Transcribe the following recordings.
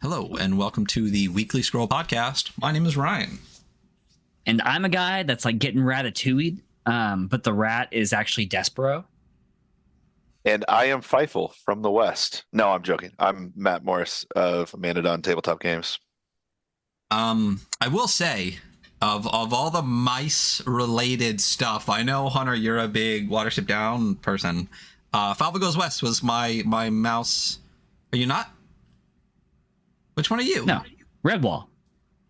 Hello, and welcome to the Weekly Scroll Podcast. My name is Ryan. And I'm a guy that's like getting ratatouille, but the rat is actually Despero. And I am Feifel from the West. No, I'm joking. I'm Matt Morris of ManaDawn Tabletop Games. I will say, of all the mice-related stuff, I know, Hunter, you're a big Watership Down person. 𝗧𝗢𝗢𝗦𝗦 Goes West was my mouse. Are you not? Which one are you? No, Redwall.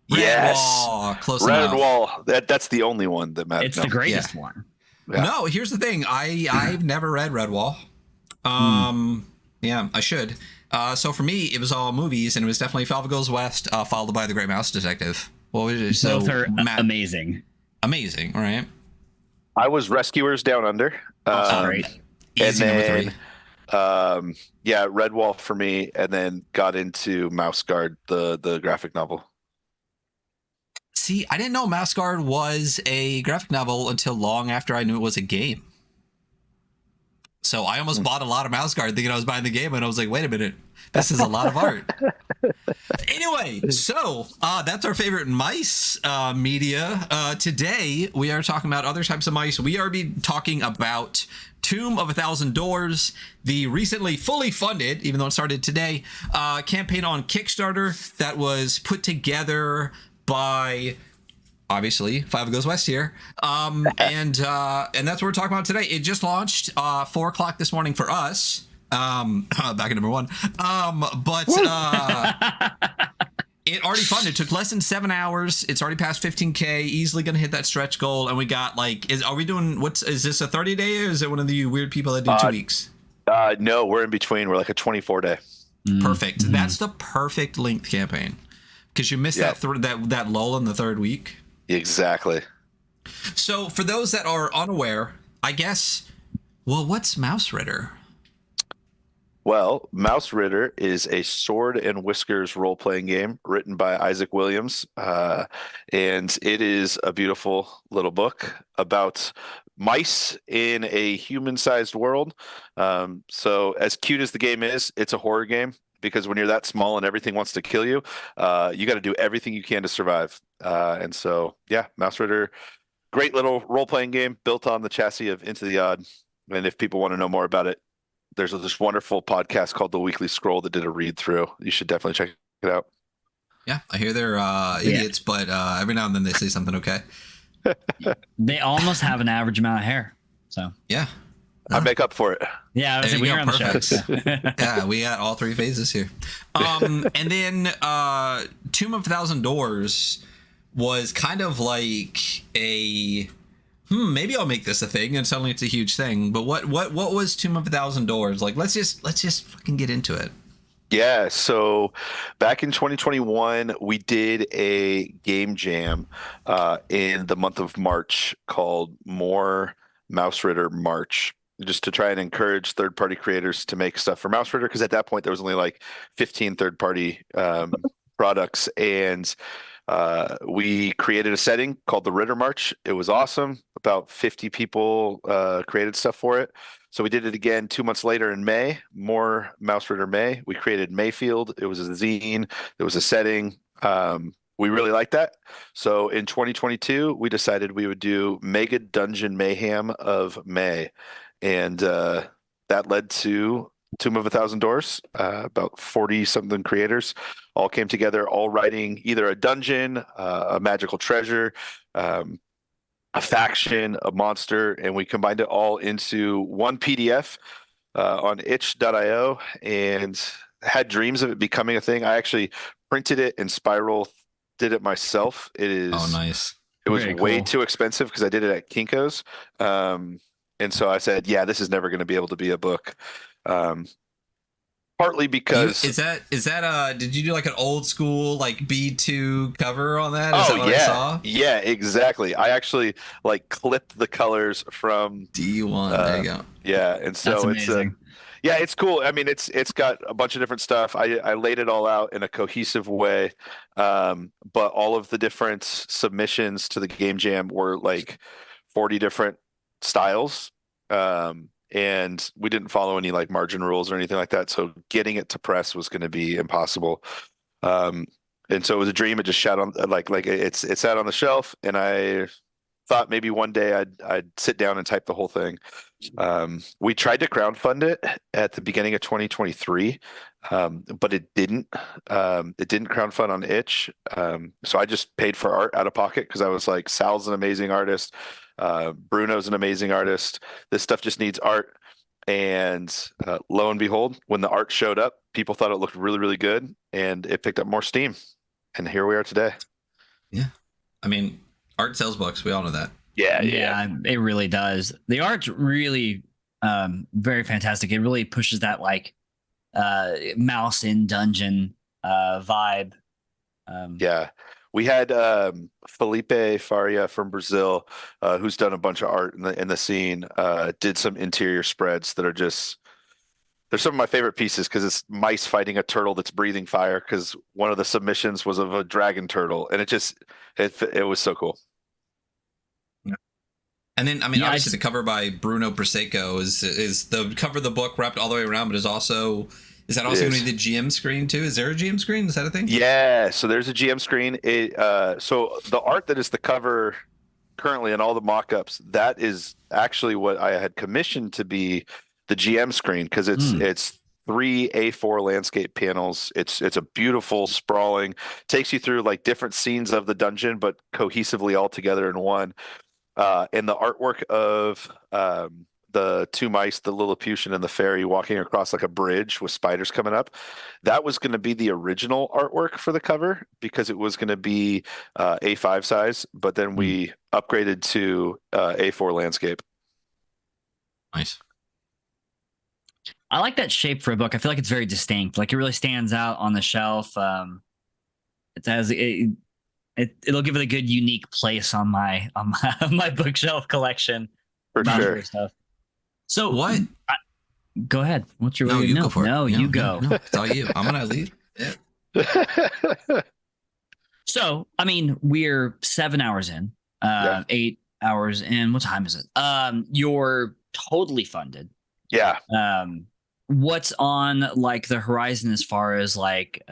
Yes. Redwall, close enough. Redwall. That's the only one that matters. It's the greatest one. Yeah. No, here's the thing. I've never read Redwall. Yeah, I should. So for me, it was all movies, and it was definitely 𝗧𝗢𝗢𝗢𝗦 Goes West, followed by The Great Mouse Detective. What was it? So Both are amazing. Amazing, all right? I was Rescuers Down Under. Great. Easy number three. Yeah, Redwall for me, and then got into Mouse Guard, the graphic novel. See, I didn't know Mouse Guard was a graphic novel until long after I knew it was a game. So I almost bought a lot of Mouse Guard thinking I was buying the game, and I was like, wait a minute, this is a lot of art. Anyway, so that's our favorite mice media. Today, we are talking about other types of mice. We are talking about Tomb of a Thousand Doors, the recently fully funded, even though it started today, campaign on Kickstarter that was put together by, obviously, 𝗧𝗢𝗢𝗢𝗦 Goes West here. And that's what we're talking about today. It just launched 4 o'clock this morning for us. Back at number 1. But it already funded. It took less than 7 hours. It's already past 15K, easily going to hit that stretch goal. And we got are we doing, is this a 30-day or is it one of the weird people that do 2 weeks? No, we're in between. We're like a 24-day. Perfect. Mm-hmm. That's the perfect length campaign. Because you missed that lull in the 3rd week. Exactly. So for those that are unaware, I guess, well, what's Mausritter? Well, Mausritter is a sword and whiskers role-playing game written by Isaac Williams, and it is a beautiful little book about mice in a human-sized world. So as cute as the game is, it's a horror game, because when you're that small and everything wants to kill you, you got to do everything you can to survive. And so, yeah, Mausritter, great little role-playing game built on the chassis of Into the Odd. And if people want to know more about it, there's this wonderful podcast called The Weekly Scroll that did a read through. You should definitely check it out. Yeah, I hear they're idiots, but every now and then they say something okay. They almost have an average amount of hair. So yeah, I make up for it. yeah, there you go, on the show. Yeah, we got all 3 phases here. And then Tomb of a Thousand Doors was kind of like a maybe I'll make this a thing, and suddenly it's a huge thing. But what was Tomb of a Thousand Doors? Like, let's just fucking get into it. Yeah, so back in 2021, we did a game jam in the month of March called More Mausritter March, just to try and encourage third-party creators to make stuff for Mausritter, because at that point there was only like 15 third-party products, and we created a setting called the Ritter March. It was awesome. About 50 people created stuff for it. So we did it again 2 months later in May, more Mausritter May. We created Mayfield. It was a zine. It was a setting. We really liked that. So in 2022, we decided we would do megadungeon mayhem of May. And that led to Tomb of a Thousand Doors. About 40-something creators all came together, all writing either a dungeon, a magical treasure, a faction, a monster, and we combined it all into one PDF on itch.io and had dreams of it becoming a thing. I actually printed it and spiral did it myself. It is nice. It was way too expensive because I did it at Kinko's. And so I said, yeah, this is never going to be able to be a book. Partly because is that did you do like an old school like B2 cover on that? Is oh that what yeah, I saw? Yeah, exactly. I actually like clipped the colors from D1. There you go. Yeah, and so it's cool. I mean, it's got a bunch of different stuff. I laid it all out in a cohesive way, but all of the different submissions to the game jam were like 40 different styles. And we didn't follow any like margin rules or anything like that. So getting it to press was going to be impossible. And so it was a dream. It just sat on it sat on the shelf, and I thought maybe one day I'd sit down and type the whole thing. We tried to crowdfund it at the beginning of 2023, but it didn't. It didn't crowdfund on itch. So I just paid for art out of pocket because I was like, Sal's an amazing artist. Bruno's an amazing artist. This stuff just needs art. And lo and behold, when the art showed up, people thought it looked really, really good, and it picked up more steam. And here we are today. Yeah. I mean, art sells books. We all know that. Yeah, it really does. The art's really very fantastic. It really pushes that like mouse in dungeon vibe. Yeah. We had 𝗧𝗢𝗢𝗢𝗥𝗦 from Brazil, who's done a bunch of art in the scene, did some interior spreads that are just, they're some of my favorite pieces because it's mice fighting a turtle that's breathing fire, because one of the submissions was of a dragon turtle, and it was so cool. And then, I mean, obviously the cover by Bruno Prosecco is the cover of the book wrapped all the way around, but is that also going to be the GM screen too? Is there a GM screen? Is that a thing? Yeah, so there's a GM screen. So the art that is the cover currently in all the mock-ups, that is actually what I had commissioned to be the GM screen, because it's 3 A4 landscape panels. It's a beautiful sprawling, takes you through like different scenes of the dungeon, but cohesively all together in one. And the artwork of the two mice, the Lilliputian and the fairy, walking across like a bridge with spiders coming up, that was going to be the original artwork for the cover, because it was going to be A5 size, but then we upgraded to A4 landscape. Nice. I like that shape for a book. I feel like it's very distinct. Like it really stands out on the shelf. It'll give it a good unique place on my my bookshelf collection. For sure. Stuff. So what? Go ahead. What's your you go for it. No, you go. No, it's all you. I'm gonna leave. Yeah. So I mean, we're 7 hours in. 8 hours in. What time is it? You're totally funded. Yeah. What's on like the horizon as far as like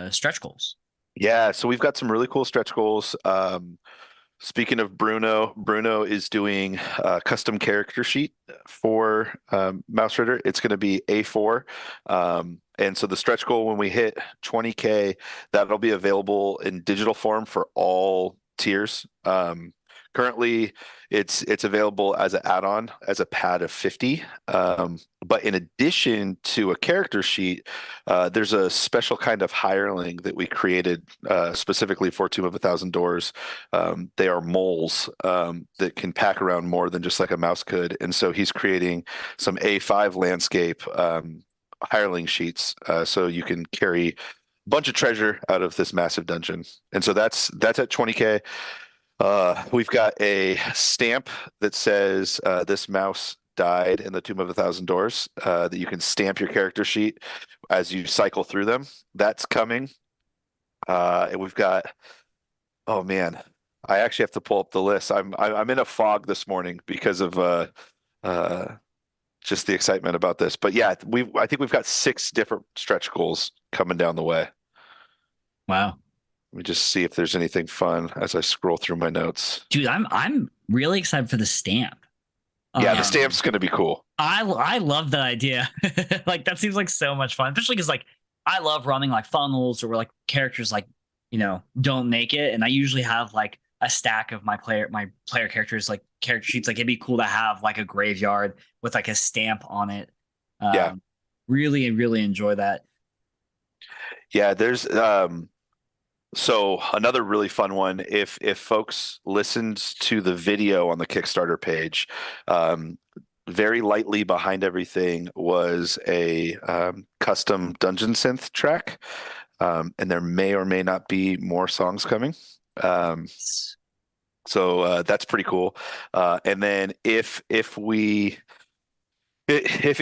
stretch goals? Yeah, so we've got some really cool stretch goals. Speaking of Bruno is doing a custom character sheet for Mausritter. It's going to be A4. And so the stretch goal, when we hit 20K, that'll be available in digital form for all tiers. Currently, it's available as an add-on, as a pad of 50. But in addition to a character sheet, there's a special kind of hireling that we created specifically for Tomb of a Thousand Doors. They are moles that can pack around more than just like a mouse could. And so he's creating some A5 landscape hireling sheets, so you can carry a bunch of treasure out of this massive dungeon. And so that's at 20K. We've got a stamp that says this mouse died in the Tomb of a Thousand Doors, that you can stamp your character sheet as you cycle through them. That's coming. And we've got, oh man, I actually have to pull up the list. I'm in a fog this morning because of just the excitement about this. But yeah, I think we've got 6 different stretch goals coming down the way. Wow. Let me just see if there's anything fun as I scroll through my notes. Dude, I'm really excited for the stamp. Yeah, the stamp's going to be cool. I love that idea. Like that seems like so much fun, especially because like I love running like funnels or where like characters like don't make it, and I usually have like a stack of my player characters, like character sheets. Like it'd be cool to have like a graveyard with like a stamp on it. Yeah, really enjoy that. Yeah, there's so another really fun one, if folks listened to the video on the Kickstarter page, very lightly behind everything was a custom dungeon synth track, and there may or may not be more songs coming. So that's pretty cool. And then if it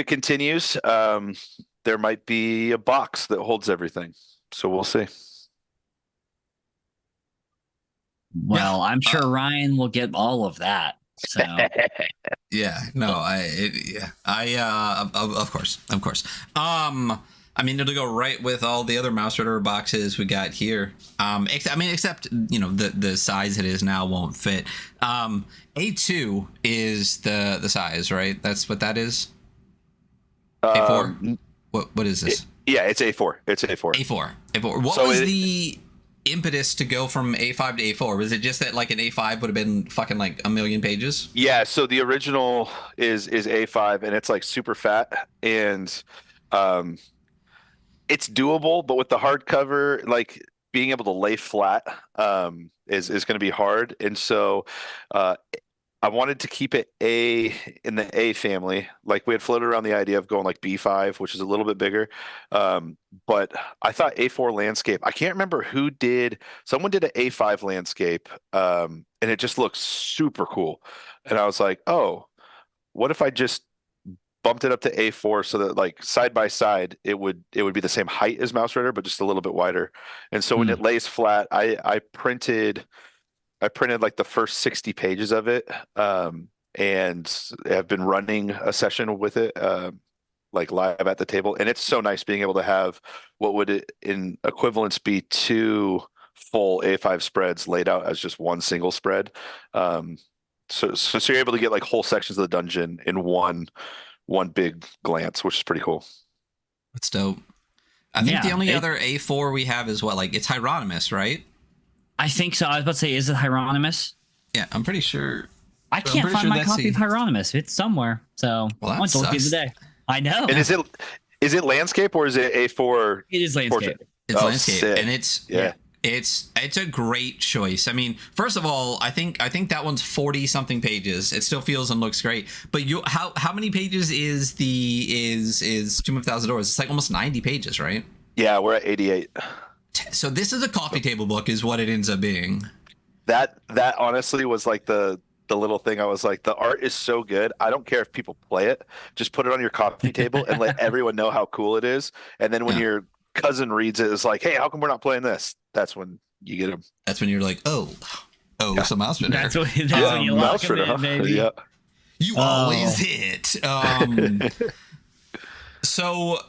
continues, there might be a box that holds everything. So we'll see. Well, I'm sure Ryan will get all of that. So yeah, no, of course. I mean, it'll go right with all the other Mausritter boxes we got here. Except the size it is now won't fit. A2 is the size, right? That's what that is. A4. What is this? It's A4. It's A4. A4. What was the impetus to go from A5 to A4? Was it just that like an A5 would have been fucking like a million pages? Yeah, so the original is A5 and it's like super fat and it's doable, but with the hardcover, like being able to lay flat is going to be hard. And so I wanted to keep it in the A family. Like we had floated around the idea of going like B5, which is a little bit bigger. But I thought A4 landscape, I can't remember who did, someone did an A5 landscape and it just looks super cool. And I was like, oh, what if I just bumped it up to A4 so that like side by side it would be the same height as Mausritter, but just a little bit wider. And so when it lays flat, I printed like the first 60 pages of it, and have been running a session with it, like live at the table. And it's so nice being able to have what would in equivalence be 2 full A5 spreads laid out as just one single spread. So you're able to get like whole sections of the dungeon in one big glance, which is pretty cool. That's dope. I think the only other A4 we have is what, like it's Hieronymus, right? I think so. I was about to say, is it Hieronymus? Yeah, I'm pretty sure. I can't find my copy of Hieronymus. It's somewhere. So I want to look today. I know. And is it landscape or is it A4? It is landscape. Portrait? It's landscape, sick. and it's a great choice. I mean, first of all, I think that one's 40 something pages. It still feels and looks great. But how many pages is Tomb of Thousand Doors? It's like almost 90 pages, right? Yeah, we're at 88. So this is a coffee table book, is what it ends up being. That honestly was like the little thing. I was like, the art is so good. I don't care if people play it. Just put it on your coffee table and let everyone know how cool it is. And then when your cousin reads it, it's like, hey, how come we're not playing this? That's when you get them. That's when you're like, some Mausritter. That's when you lock them in, baby. Yeah. You always hit. So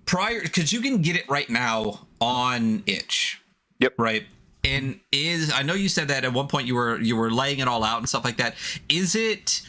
prior, because you can get it right now on itch. Yep. Right. And I know you said that at one point you were laying it all out and stuff like that. Is it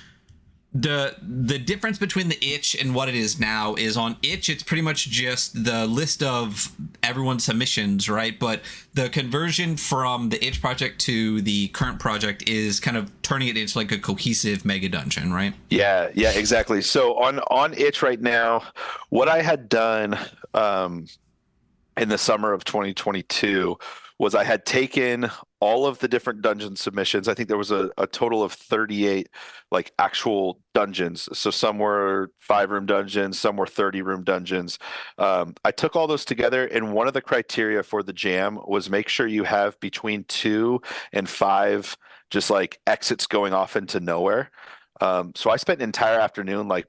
the difference between the itch and what it is now is on itch, it's pretty much just the list of everyone's submissions, right? But the conversion from the itch project to the current project is kind of turning it into like a cohesive mega dungeon, right? Yeah, exactly. So on itch right now, what I had done in the summer of 2022 was I had taken all of the different dungeon submissions. I think there was a total of 38 like actual dungeons. So some were 5-room dungeons, some were 30-room dungeons. I took all those together, and one of the criteria for the jam was make sure you have between 2 and 5 just like exits going off into nowhere. So I spent an entire afternoon like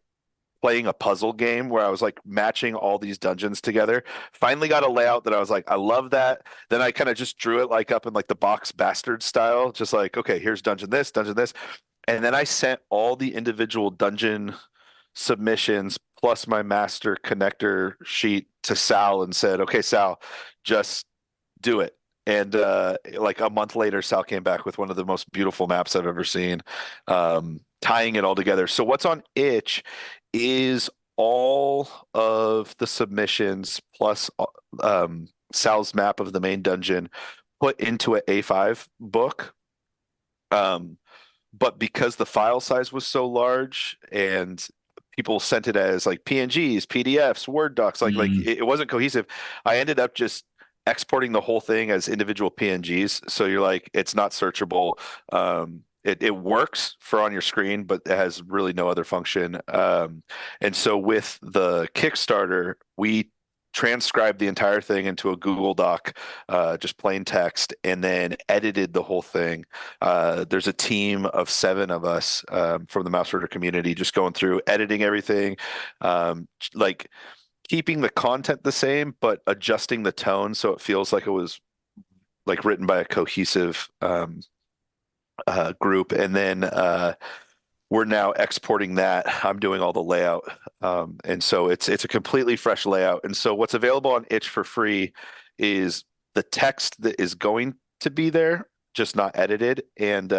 playing a puzzle game where I was like matching all these dungeons together. Finally got a layout that I was like, I love that. Then I kind of just drew it like up in like the box bastard style, just like, okay, here's dungeon this. And then I sent all the individual dungeon submissions plus my master connector sheet to Sal and said, okay, Sal, just do it. And like a month later, Sal came back with one of the most beautiful maps I've ever seen, tying it all together. So what's on itch is all of the submissions plus Sal's map of the main dungeon put into an A5 book. But because the file size was so large and people sent it as like PNGs, PDFs, Word docs, like it wasn't cohesive, I ended up just exporting the whole thing as individual PNGs. So you're like, it's not searchable. It works for on your screen, but it has really no other function. And so with the Kickstarter, we transcribed the entire thing into a Google Doc, just plain text, and then edited the whole thing. There's a team of 7 of us from the Mausritter community just going through, editing everything, like keeping the content the same, but adjusting the tone so it feels like it was like written by a cohesive group. And then we're now exporting that. I'm doing all the layout, and so it's a completely fresh layout. And so what's available on itch for free is the text that is going to be there, just not edited, and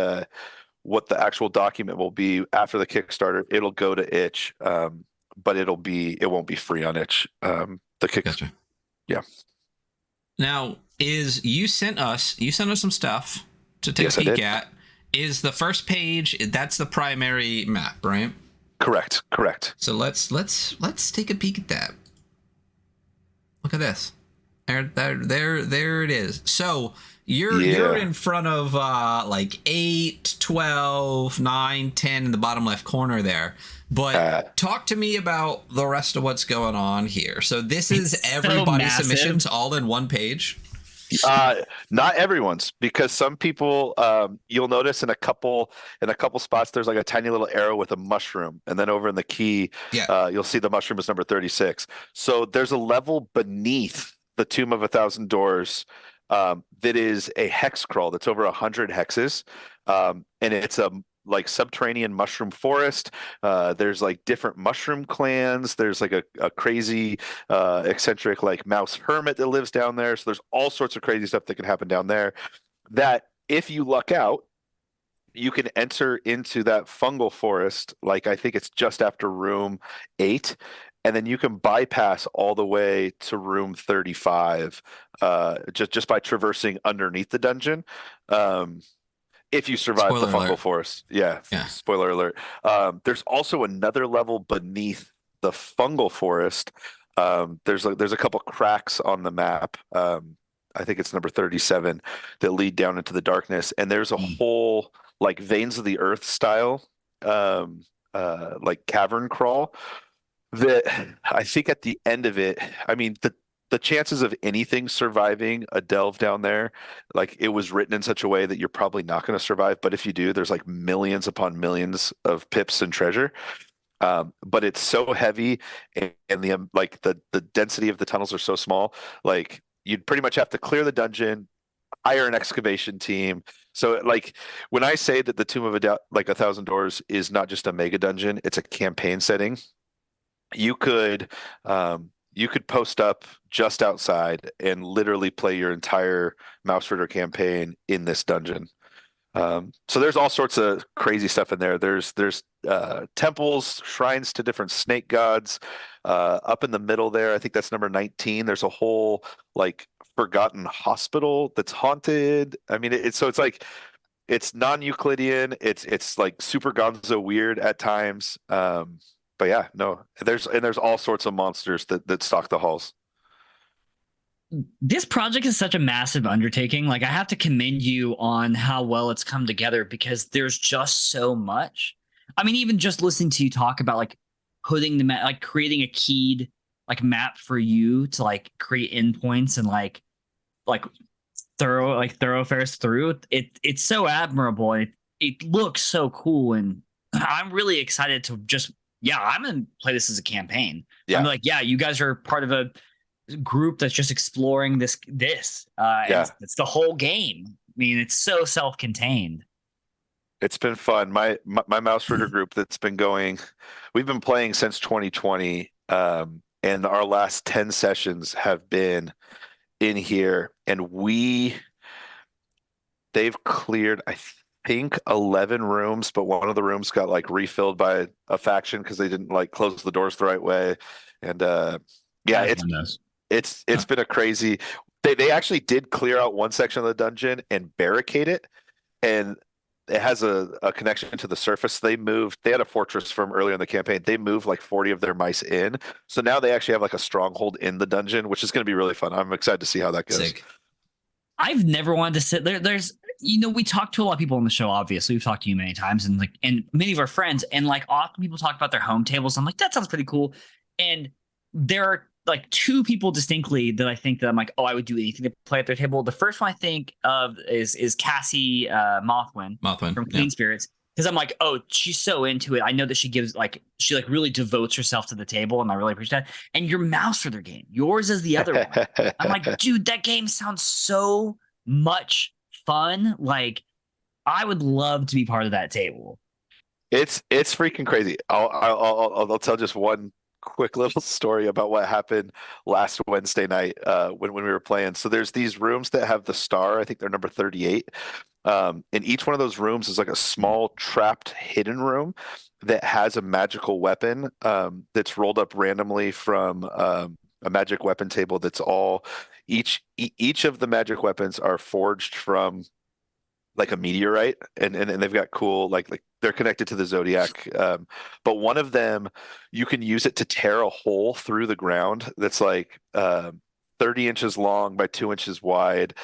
what the actual document will be after the Kickstarter. It'll go to itch, but it won't be free on itch. The kick, Gotcha. yeah. Now, you sent us some stuff to take a peek at. Is the first page, that's the primary map, right? Correct. So let's take a peek at that. Look at this. There it is. So you're in front of like 8, 12, 9, 10 in the bottom left corner there. But talk to me about the rest of what's going on here. So this is everybody's submissions all in one page. Not everyone's, because some people, you'll notice in a couple spots there's like a tiny little arrow with a mushroom, and then over in the key, you'll see the mushroom is number 36. So there's a level beneath the Tomb of 1,000 Doors that is a hex crawl that's over 100 hexes, and it's a like subterranean mushroom forest. There's like different mushroom clans. There's like a crazy eccentric like mouse hermit that lives down there. So there's all sorts of crazy stuff that can happen down there, that if you luck out, you can enter into that fungal forest. Like I think it's just after room 8, and then you can bypass all the way to room 35 just by traversing underneath the dungeon. If you survive the fungal forest. Yeah. Spoiler alert. There's also another level beneath the fungal forest. There's a couple cracks on the map. I think it's number 37 that lead down into the darkness. And there's a whole like Veins of the Earth style like cavern crawl that I think at the end of it, I mean, the chances of anything surviving a delve down there, like it was written in such a way that you're probably not going to survive. But if you do, there's like millions upon millions of pips and treasure. But it's so heavy, and the density of the tunnels are so small. Like you'd pretty much have to clear the dungeon, hire an excavation team. So like when I say that the Tomb of 1,000 Doors is not just a mega dungeon, it's a campaign setting. You could post up just outside and literally play your entire Mausritter campaign in this dungeon. So there's all sorts of crazy stuff in there. There's temples, shrines to different snake gods. Up in the middle there, I think that's number 19. There's a whole like forgotten hospital that's haunted. I mean, it's like it's non-Euclidean. It's like super gonzo weird at times. But yeah, no, there's all sorts of monsters that stalk the halls. This project is such a massive undertaking. Like I have to commend you on how well it's come together, because there's just so much. I mean, even just listening to you talk about like putting the map, like creating a keyed like map for you to like create endpoints and like thoroughfares through. It's so admirable. It looks so cool, and I'm really excited to just. Yeah, I'm going to play this as a campaign. Yeah. I'm like, yeah, you guys are part of a group that's just exploring this. It's the whole game. I mean, it's so self-contained. It's been fun. My Mausritter group that's been going, we've been playing since 2020, and our last 10 sessions have been in here, and they've cleared, I think 11 rooms, but one of the rooms got like refilled by a faction because they didn't like close the doors the right way. And it's been a crazy. They actually did clear out one section of the dungeon and barricade it, and it has a connection to the surface. They had a fortress from earlier in the campaign. They moved like 40 of their mice in, so now they actually have like a stronghold in the dungeon, which is going to be really fun. I'm excited to see how that goes. Sick. I've never wanted to sit there. There's, we talk to a lot of people on the show, obviously. We've talked to you many times, and many of our friends, and like often people talk about their home tables. I'm like, that sounds pretty cool. And there are like two people distinctly that I think that I'm like, oh, I would do anything to play at their table. The first one I think of is 𝗧𝗢𝗢𝗢𝗦 from Clean Spirits. Because I'm like, oh, she's so into it. I know that she really devotes herself to the table, and I really appreciate that. And your Mausritter game, yours is the other one. I'm like, dude, that game sounds so much fun. Like, I would love to be part of that table. It's freaking crazy. I'll tell just one quick little story about what happened last Wednesday night when we were playing. So there's these rooms that have the star. I think they're number 38. And each one of those rooms is like a small trapped hidden room that has a magical weapon that's rolled up randomly from a magic weapon table. That's all each of the magic weapons are forged from like a meteorite, and they've got cool like they're connected to the zodiac, but one of them you can use it to tear a hole through the ground that's like 30 inches long by 2 inches wide,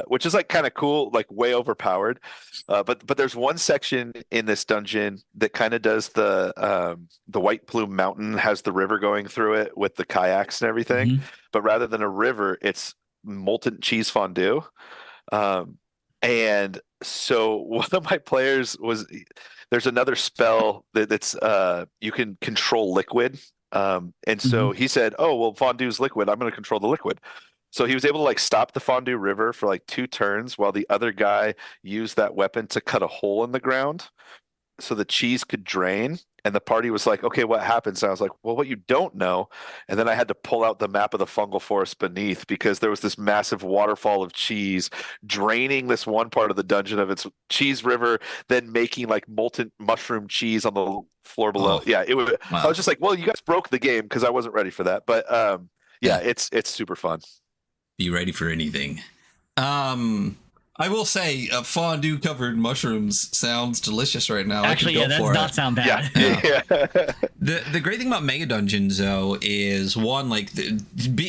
which is like kind of cool, like way overpowered, but there's one section in this dungeon that kind of does the White Plume Mountain has the river going through it with the kayaks and everything, Mhm. but rather than a river it's molten cheese fondue. And so one of my players was there's another spell that's you can control liquid. And so Mhm. he said, "Oh, well, fondue's liquid. I'm going to control the liquid." So he was able to like stop the fondue river for like 2 turns while the other guy used that weapon to cut a hole in the ground so the cheese could drain. And the party was like, "Okay, what happens?" And I was like, "Well, what you don't know." And then I had to pull out the map of the fungal forest beneath because there was this massive waterfall of cheese draining this one part of the dungeon of its cheese river, then making like molten mushroom cheese on the floor below. Oh, Yeah, it was. I wow. was just like, "Well, you guys broke the game because I wasn't ready for that." But yeah, Yeah. it's super fun. Be ready for anything. I will say, fondue covered mushrooms sounds delicious right now. Actually, I yeah, could that go does for not it. sound Yeah, bad. yeah. The great thing about Mega Dungeons though is one like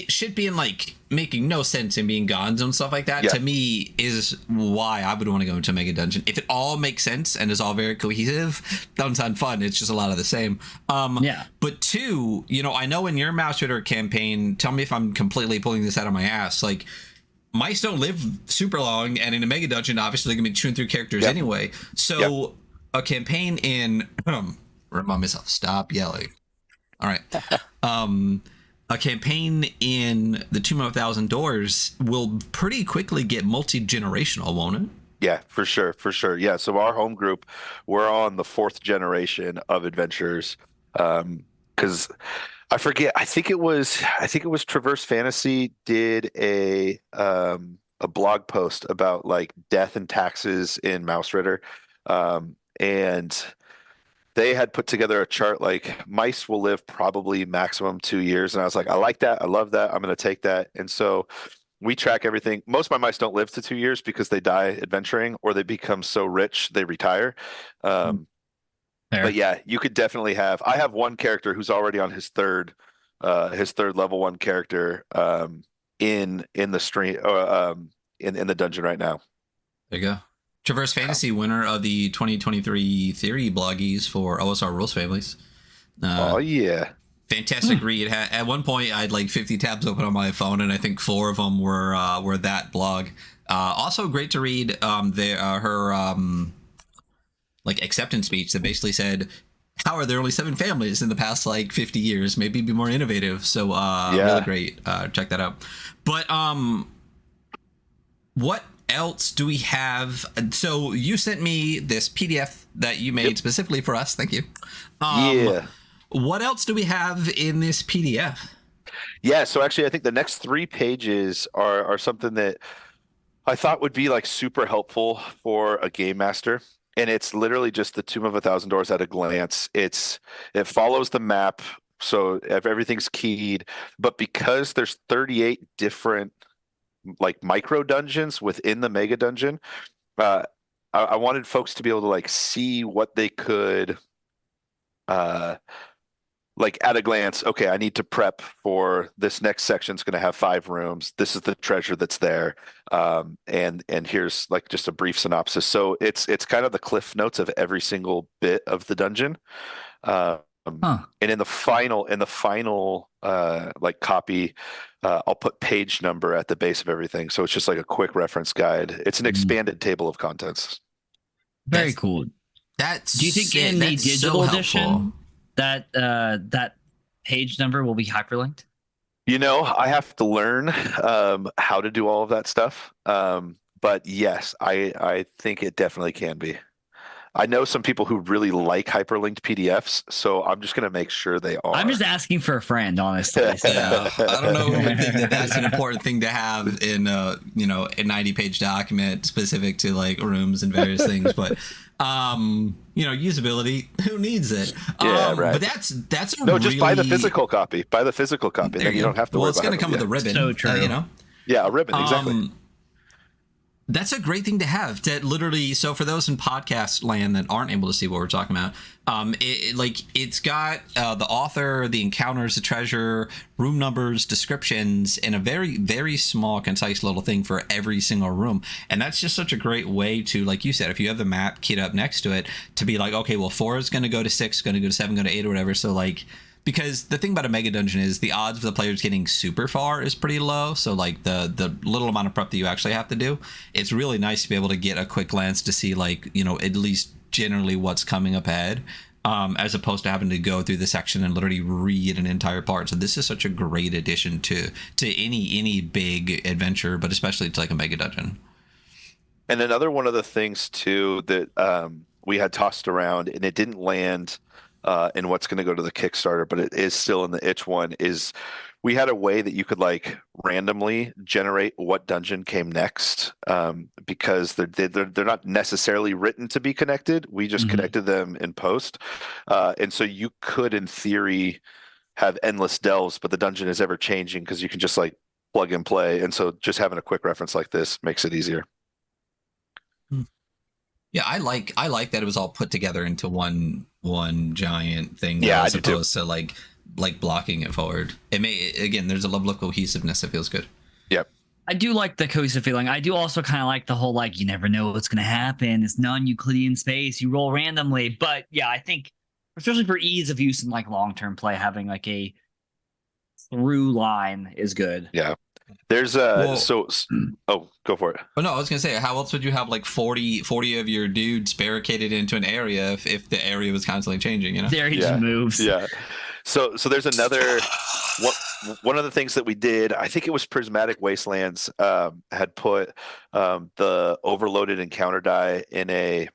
shit being like making no sense and being gone and stuff like that Yeah. to me is why I would want to go into Mega Dungeon. If it all makes sense and is all very cohesive, doesn't sound fun. It's just a lot of the same. Yeah. But two, I know in your Mausritter campaign, tell me if I'm completely pulling this out of my ass. Like mice don't live super long, and in a Mega Dungeon, obviously they're gonna be chewing through characters Yep. anyway. So Yep. a campaign in remind myself, stop yelling. All right. A campaign in the Tomb of a Thousand Doors will pretty quickly get multi-generational, won't it? Yeah, for sure, for sure. Yeah, so our home group, we're on the fourth generation of adventures. Because I forget, I think it was Traverse Fantasy did a blog post about like death and taxes in Mausritter. And they had put together a chart like mice will live probably maximum 2 years. And I was like, I like that. I love that. I'm going to take that. And so we track everything. Most of my mice don't live to 2 years because they die adventuring or they become so rich they retire. Um, but Fair. yeah, you could definitely have. I have one character who's already on his third level one character in the stream in the dungeon right now. There you go. Traverse Fantasy, winner of the 2023 Theory Bloggies for OSR Rules Families. Oh yeah. Fantastic read. At one point, I had like 50 tabs open on my phone, and I think 4 of them were that blog. Also, great to read her like acceptance speech that basically said, "How are there only 7 families in the past like 50 years? Maybe be more innovative." So really great. Check that out. But what else do we have? So you sent me this PDF that you made specifically for us. Thank you. Yeah. What else do we have in this PDF? Yeah, so actually I think the next 3 pages are something that I thought would be like super helpful for a game master. And it's literally just the Tomb of a Thousand Doors at a glance. It follows the map, so everything's keyed, but because there's 38 different like micro dungeons within the mega dungeon, uh, I wanted folks to be able to like see what they could uh like at a glance, okay, I need to prep for this next section. It's going to have 5 rooms. This is the treasure that's there, and here's like just a brief synopsis. So it's kind of the cliff notes of every single bit of the dungeon. Um, Huh. and in the final like copy, I'll put page number at the base of everything. So it's just like a quick reference guide. It's an expanded table of contents. Very That's- cool. That's Do you think in the that's so digital helpful. edition that page number will be hyperlinked? I have to learn how to do all of that stuff. But yes, I think it definitely can be. I know some people who really like hyperlinked PDFs, so I'm just going to make sure they are. I'm just asking for a friend, honestly. So. Yeah, I don't know who would think that that's an important thing to have in a 90-page document specific to like rooms and various things, but usability, who needs it? Yeah, right. But that's a no, just buy the really- physical copy. Buy the physical copy, then you don't have to worry it's about going to come with a ribbon. So true. Yeah, a ribbon, exactly. That's a great thing to have. To literally, so for those in podcast land that aren't able to see what we're talking about, it's got the author, the encounters, the treasure, room numbers, descriptions, and a very, very small, concise little thing for every single room. And that's just such a great way to, like you said, if you have the map keyed up next to it, to be like, okay, well, 4 is going to go to 6, going to go to 7, go to 8, or whatever. So like. Because the thing about a mega dungeon is the odds of the players getting super far is pretty low. So like the little amount of prep that you actually have to do, it's really nice to be able to get a quick glance to see like, at least generally what's coming up ahead, as opposed to having to go through the section and literally read an entire part. So this is such a great addition to any big adventure, but especially to like a mega dungeon. And another one of the things too that we had tossed around and it didn't land in what's going to go to the Kickstarter, but it is still in the itch one, is we had a way that you could like randomly generate what dungeon came next, because they're not necessarily written to be connected. We just connected them in post, and so you could, in theory, have endless delves, but the dungeon is ever changing because you can just like plug and play. And so just having a quick reference like this makes it easier. Yeah, I like that it was all put together into one giant thing. Yeah, as opposed to like blocking it forward. There's a level of cohesiveness. It feels good. Yep. I do like the cohesive feeling. I do also kind of like the whole like you never know what's going to happen. It's non-Euclidean space. You roll randomly. But yeah, I think especially for ease of use in like long-term play, having like a through line is good. Yeah. There's go for it. But no, I was gonna say, how else would you have like 40 of your dudes barricaded into an area if the area was constantly changing? There he just moves. Yeah. So there's another one of the things that we did. I think it was Prismatic Wastelands had put the overloaded encounter die in a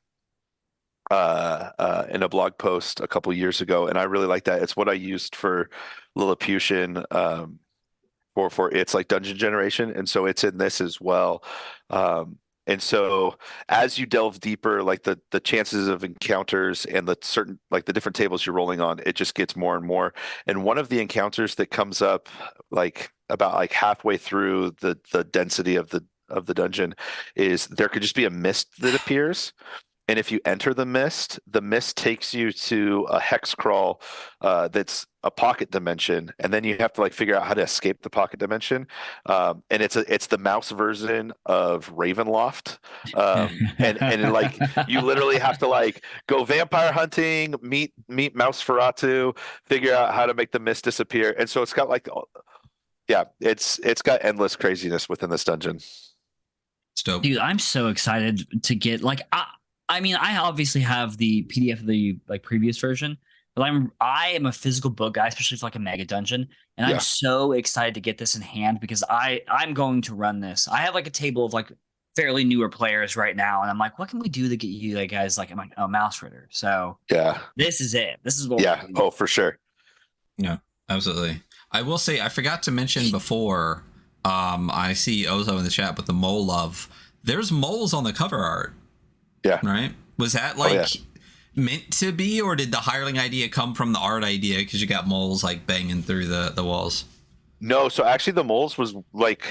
blog post a couple years ago, and I really like that. It's what I used for Lilliputian. For its like dungeon generation, and so it's in this as well. And so as you delve deeper, like the chances of encounters and the certain like the different tables you're rolling on, it just gets more and more. And one of the encounters that comes up like about like halfway through the density of the dungeon is there could just be a mist that appears. And if you enter the mist takes you to a hex crawl that's a pocket dimension, and then you have to like figure out how to escape the pocket dimension. And it's the mouse version of Ravenloft, and like you literally have to like go vampire hunting, meet Mausritter, figure out how to make the mist disappear. And so it's got like, it's got endless craziness within this dungeon. It's dope. Dude, I'm so excited to get like. I mean, I obviously have the PDF of the like previous version, but I am a physical book guy, especially for like a mega dungeon, and I'm so excited to get this in hand because I'm going to run this. I have like a table of like fairly newer players right now, and I'm like, what can we do to get you guys like I'm like, oh, Mausritter. So this is it. This is what. Yeah. Oh, for sure. Yeah, absolutely. I will say I forgot to mention before. I see Ozo in the chat, but the mole love. There's moles on the cover art. Yeah. Right. Was that like meant to be, or did the hireling idea come from the art idea because you got moles like banging through the walls? No. So actually, the moles was like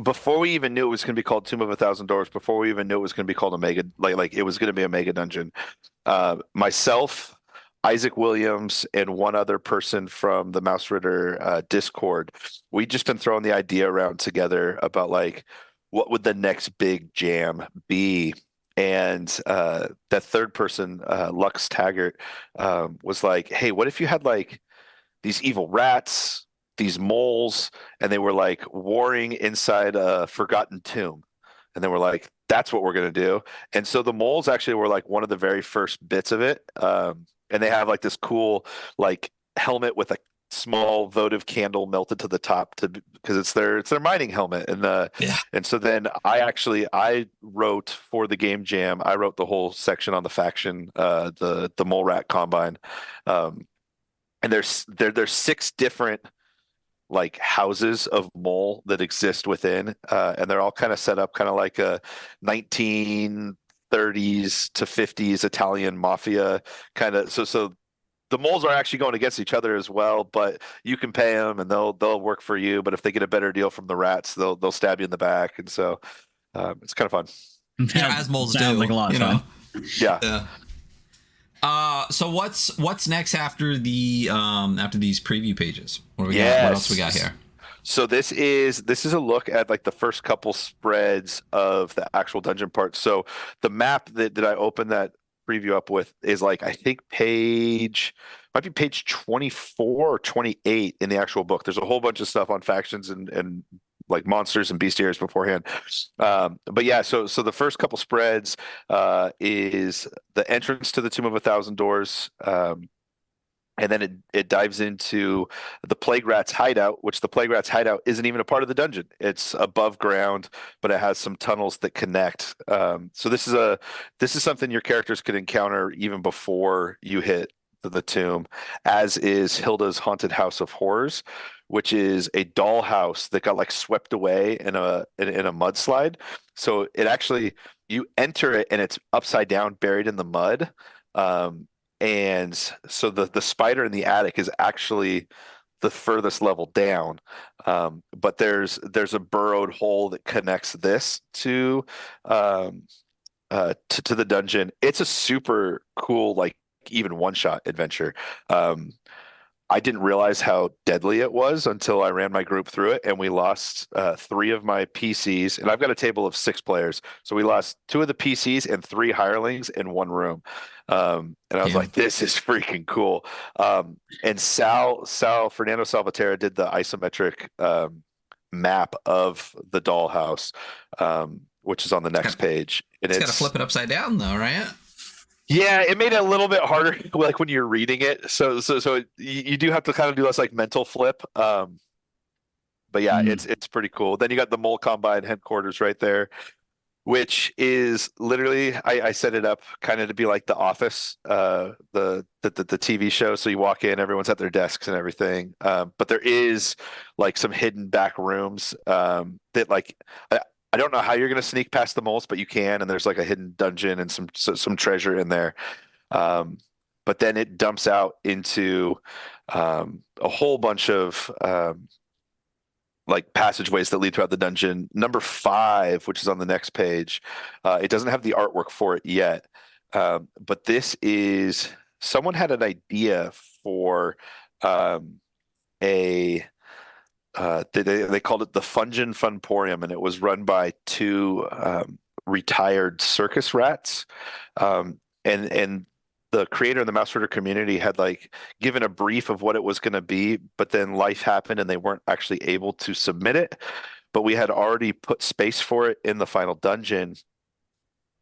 before we even knew it was going to be called Tomb of 1,000 Doors. Before we even knew it was going to be called a mega like it was going to be a mega dungeon. Myself, Isaac Williams, and one other person from the Mausritter Discord. We just been throwing the idea around together about like what would the next big jam be. And that third person, 𝗧𝗢𝗢𝗦𝗥𝗦, was like, hey, what if you had like these evil rats, these moles, and they were like warring inside a forgotten tomb? And then we're like, that's what we're going to do. And so the moles actually were like one of the very first bits of it. And they have like this cool like helmet with a small votive candle melted to the top because it's their mining helmet. And so then I wrote for the game jam. I wrote the whole section on the faction, the mole rat combine. And there's 6 different like houses of mole that exist within, and they're all kind of set up kind of like a 1930s to 50s Italian mafia kind of. So the moles are actually going against each other as well, but you can pay them and they'll work for you. But if they get a better deal from the rats, they'll stab you in the back, and so it's kind of fun. Yeah, as moles do. Like a lot of fun. Yeah. So what's next after the after these preview pages? What do we got? What else we got here? So this is a look at like the first couple spreads of the actual dungeon part. So the map that I opened that preview up with is like, I think might be page 24 or 28 in the actual book. There's a whole bunch of stuff on factions and like monsters and bestiaries beforehand. But yeah, so the first couple spreads is the entrance to the Tomb of 1,000 Doors. And then it dives into the Plague Rat's hideout, which the Plague Rat's hideout isn't even a part of the dungeon. It's above ground, but it has some tunnels that connect. So this is something your characters could encounter even before you hit the tomb, as is Hilda's Haunted House of Horrors, which is a dollhouse that got like swept away in a mudslide. So it actually, you enter it and it's upside down, buried in the mud. And so the spider in the attic is actually the furthest level down. But there's a burrowed hole that connects this to the dungeon. It's a super cool, like, even one-shot adventure. I didn't realize how deadly it was until I ran my group through it, and we lost 3 of my PCs, and I've got a table of 6 players. So we lost 2 of the PCs and 3 hirelings in one room. And I was like, this is freaking cool. And Fernando Salvatierra did the isometric map of the dollhouse, which is on the next page. And it's got to flip it upside down though, right? Yeah, it made it a little bit harder, like when you're reading it. So you do have to kind of do this like mental flip. But yeah, it's pretty cool. Then you got the Mole Combine headquarters right there, which is literally, I set it up kind of to be like The Office, the TV show. So you walk in, everyone's at their desks and everything. But there is like some hidden back rooms that like. I don't know how you're going to sneak past the moles, but you can, and there's like a hidden dungeon and some treasure in there. But then it dumps out into a whole bunch of like passageways that lead throughout the dungeon. Number 5, which is on the next page, it doesn't have the artwork for it yet, but this is, someone had an idea for they called it the Fungeon Funporium, and it was run by 2 retired circus rats. And the creator of the Mausritter community had like given a brief of what it was going to be, but then life happened and they weren't actually able to submit it. But we had already put space for it in the final dungeon.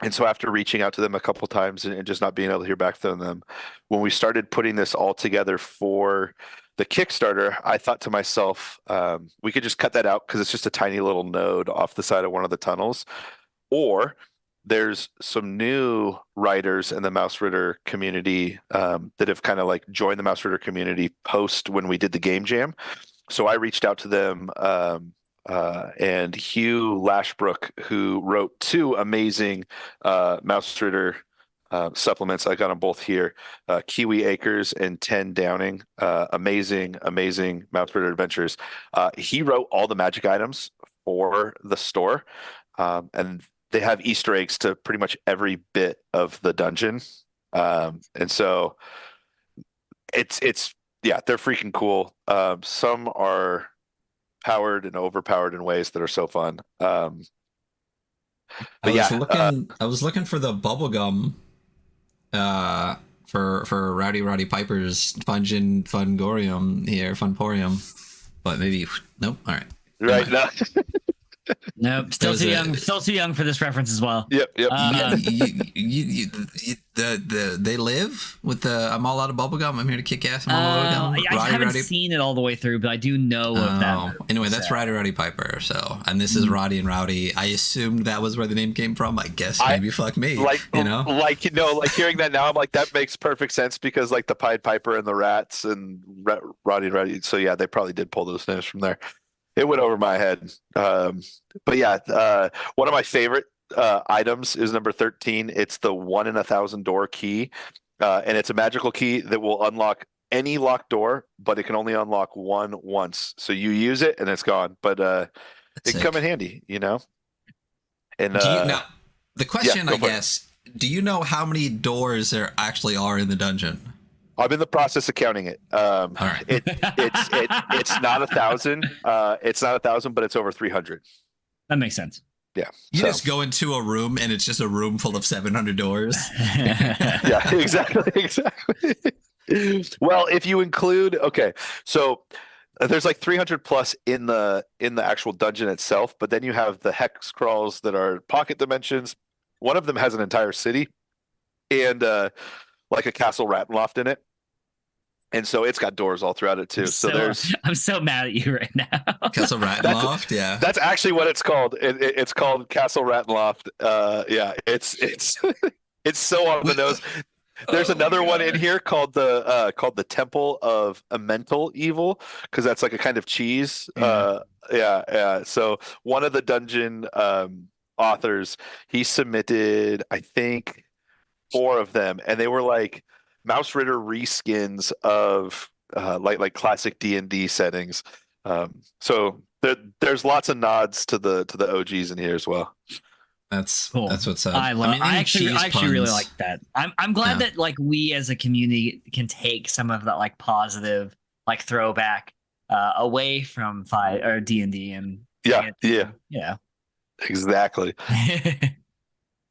And so after reaching out to them a couple times and just not being able to hear back from them, when we started putting this all together for the Kickstarter, I thought to myself, we could just cut that out because it's just a tiny little node off the side of one of the tunnels. Or there's some new writers in the Mausritter community that have kind of like joined the Mausritter community post when we did the game jam. So I reached out to them, and 𝗧𝗢𝗢𝗢𝗥𝗦, who wrote 2 amazing Mausritter supplements. I got them both here. Kiwi Acres and 10 Downing. Amazing Mausritter adventures. He wrote all the magic items for the store, and they have Easter eggs to pretty much every bit of the dungeon. And so it's they're freaking cool. Some are powered and overpowered in ways that are so fun. I was looking for the bubblegum for Rowdy Piper's Fungeon Fungorium here, Funporium, but maybe nope. All right. Right. No. Nope, still was too a- young. Still too young for this reference as well. Yep. They live with the I'm all out of bubblegum. I'm here to kick ass. I'm all out of bubblegum. I Roddy haven't Roddy. seen it all the way through, but I do know of that. Oh, anyway, that's So. Roddy Roddy Piper. So, and this is Roddy and Rowdy. I assumed that was where the name came from. I guess maybe fuck me. Like hearing that now, I'm like, that makes perfect sense because like the Pied Piper and the Rats and Roddy and Roddy. So yeah, they probably did pull those names from there. It went over my head. But yeah, one of my favorite items is number 13. It's the 1 in 1,000 door key. And it's a magical key that will unlock any locked door, but it can only unlock one once. So you use it and it's gone. But it can come in handy, you know? And now, the question, go I for it. guess, do you know how many doors there actually are in the dungeon? I'm in the process of counting it. All right. It's not 1,000. It's not 1,000, but it's over 300. That makes sense. Yeah. You just go into a room and it's just a room full of 700 doors. Yeah, exactly. Well, if you include, so there's like 300 plus in the actual dungeon itself, but then you have the hex crawls that are pocket dimensions. One of them has an entire city and like a castle rat loft in it. And so it's got doors all throughout it too. I'm so mad at you right now. Castle Rat Loft, yeah. That's actually what it's called. It's called Castle Rat Loft. Yeah, it's it's so on the nose. There's another one in here called the Temple of 𝗧𝗢𝗢𝗦, because that's like a kind of cheese. Yeah. So one of the dungeon authors, he submitted, I think, 4 of them, and they were like Mausritter reskins of like classic D&D settings. So there's lots of nods to the OGs in here as well. That's Cool. That's what's up. I actually really like that. I'm glad Yeah. that like we as a community can take some of that like positive like throwback away from D&D and Yeah, exactly.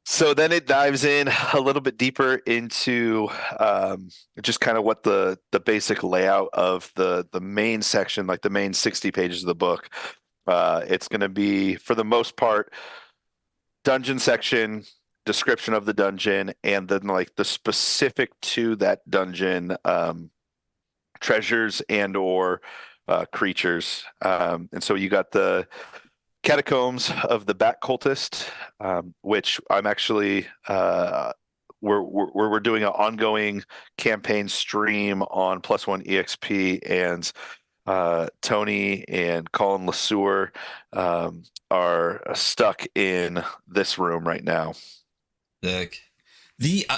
So then it dives in a little bit deeper into just kind of what the basic layout of the main section, like the main 60 pages of the book. It's going to be, for the most part, dungeon section, description of the dungeon, and then like the specific to that dungeon treasures and or creatures. And so you got the Catacombs of the Bat Cultist, which I'm actually we're doing an ongoing campaign stream on +1 EXP, and Tony and Colin LeSueur are stuck in this room right now. Sick.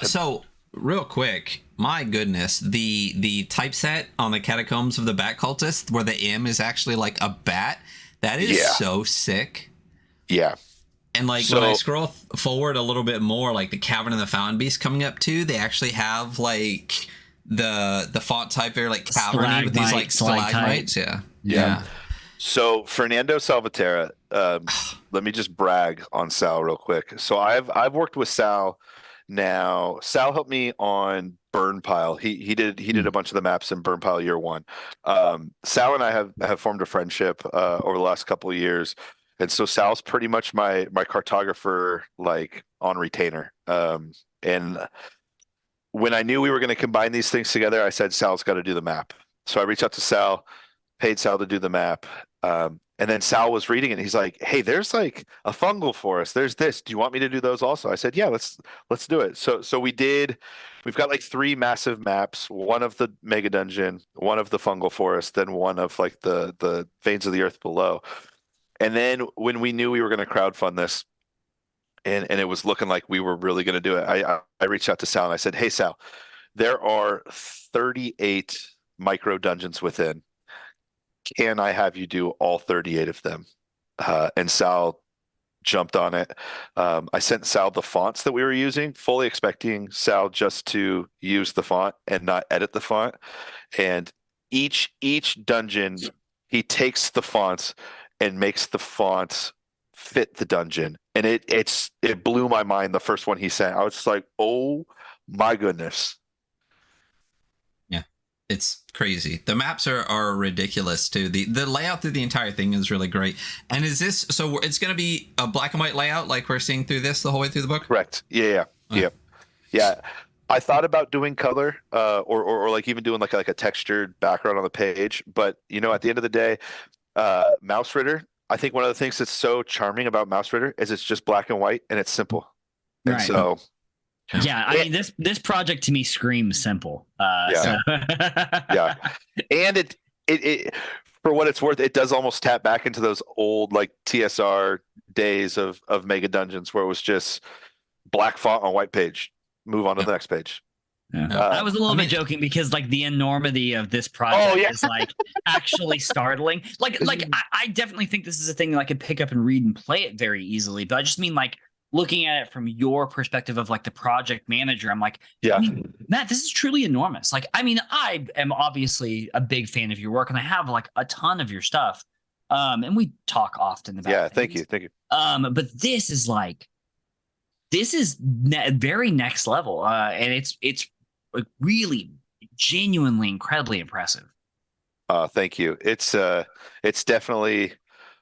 So real quick, my goodness, the typeset on the Catacombs of the Bat Cultist, where the M is actually like a bat. That is so sick. Yeah. And like when I scroll forward a little bit more, like the Cavern of the Fountain Beast coming up too, they actually have like the font type there, like cavern with these like stalagmites. Yeah. So Fernando Salvatierra, let me just brag on Sal real quick. So I've worked with Sal now. Sal helped me on Burn Pile. He did a bunch of the maps in Burn Pile year 1. Sal and I have formed a friendship over the last couple of years, and so Sal's pretty much my cartographer, like on retainer. And when I knew we were going to combine these things together, I said Sal's got to do the map. So I reached out to Sal, paid Sal to do the map. And then Sal was reading it and he's like, hey, there's like a fungal forest. There's this. Do you want me to do those also? I said, yeah, let's do it. So we've got like 3 massive maps, one of the mega dungeon, one of the fungal forest, then one of like the veins of the earth below. And then when we knew we were going to crowdfund this and it was looking like we were really going to do it, I reached out to Sal and I said, hey, Sal, there are 38 micro dungeons within. Can I have you do all 38 of them? And Sal jumped on it. I sent Sal the fonts that we were using, fully expecting Sal just to use the font and not edit the font. And each dungeon, he takes the fonts and makes the fonts fit the dungeon. And it blew my mind, the first one he sent. I was just like, oh my goodness. Yeah. It's crazy. The maps are ridiculous too. The layout through the entire thing is really great. And is this so? It's going to be a black and white layout like we're seeing through this the whole way through the book? Correct. Yeah. I thought about doing color, or like even doing like a textured background on the page, but you know, at the end of the day, Mausritter. I think one of the things that's so charming about Mausritter is it's just black and white and it's simple. And Right. so, Yeah, I mean this project to me screams simple. Yeah. Yeah, and it for what it's worth, it does almost tap back into those old like TSR days of Mega Dungeons where it was just black font on white page. Move on to the next page. Yeah. I was a little bit joking because like the enormity of this project is like actually startling. Like I definitely think this is a thing that I could pick up and read and play it very easily. But I just mean like looking at it from your perspective of like the project manager, I'm like, yeah, I mean, Matt, this is truly enormous. Like, I mean, I am obviously a big fan of your work and I have like a ton of your stuff. And we talk often about things. Thank you. But this is like, this is very next level. And it's like really genuinely incredibly impressive. Thank you. It's definitely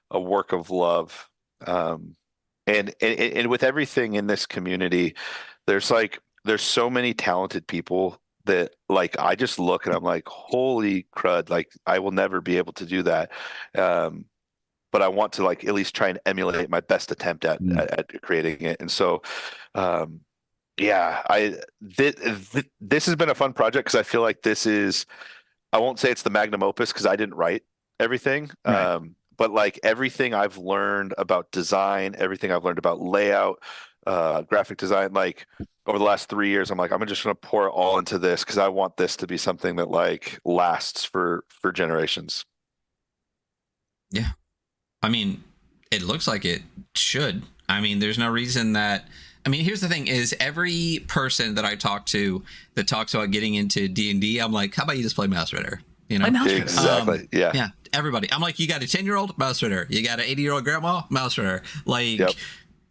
a work of love. And with everything in this community, there's so many talented people that like I just look and I'm like, holy crud, like I will never be able to do that. But I want to like at least try and emulate my best attempt at creating it. And so this has been a fun project because I feel like this is, I won't say it's the magnum opus because I didn't write everything. Right. But like everything I've learned about design, everything I've learned about layout, graphic design, like over the last 3 years, I'm like, I'm just going to pour it all into this because I want this to be something that like lasts for generations. Yeah. I mean, it looks like it should. I mean, there's no reason that. I mean, here's the thing: is every person that I talk to that talks about getting into D&D, I'm like, how about you just play Mausritter? You know, exactly. Yeah. Everybody. I'm like, you got a 10-year-old Mausritter, you got an 80-year-old grandma Mausritter, like,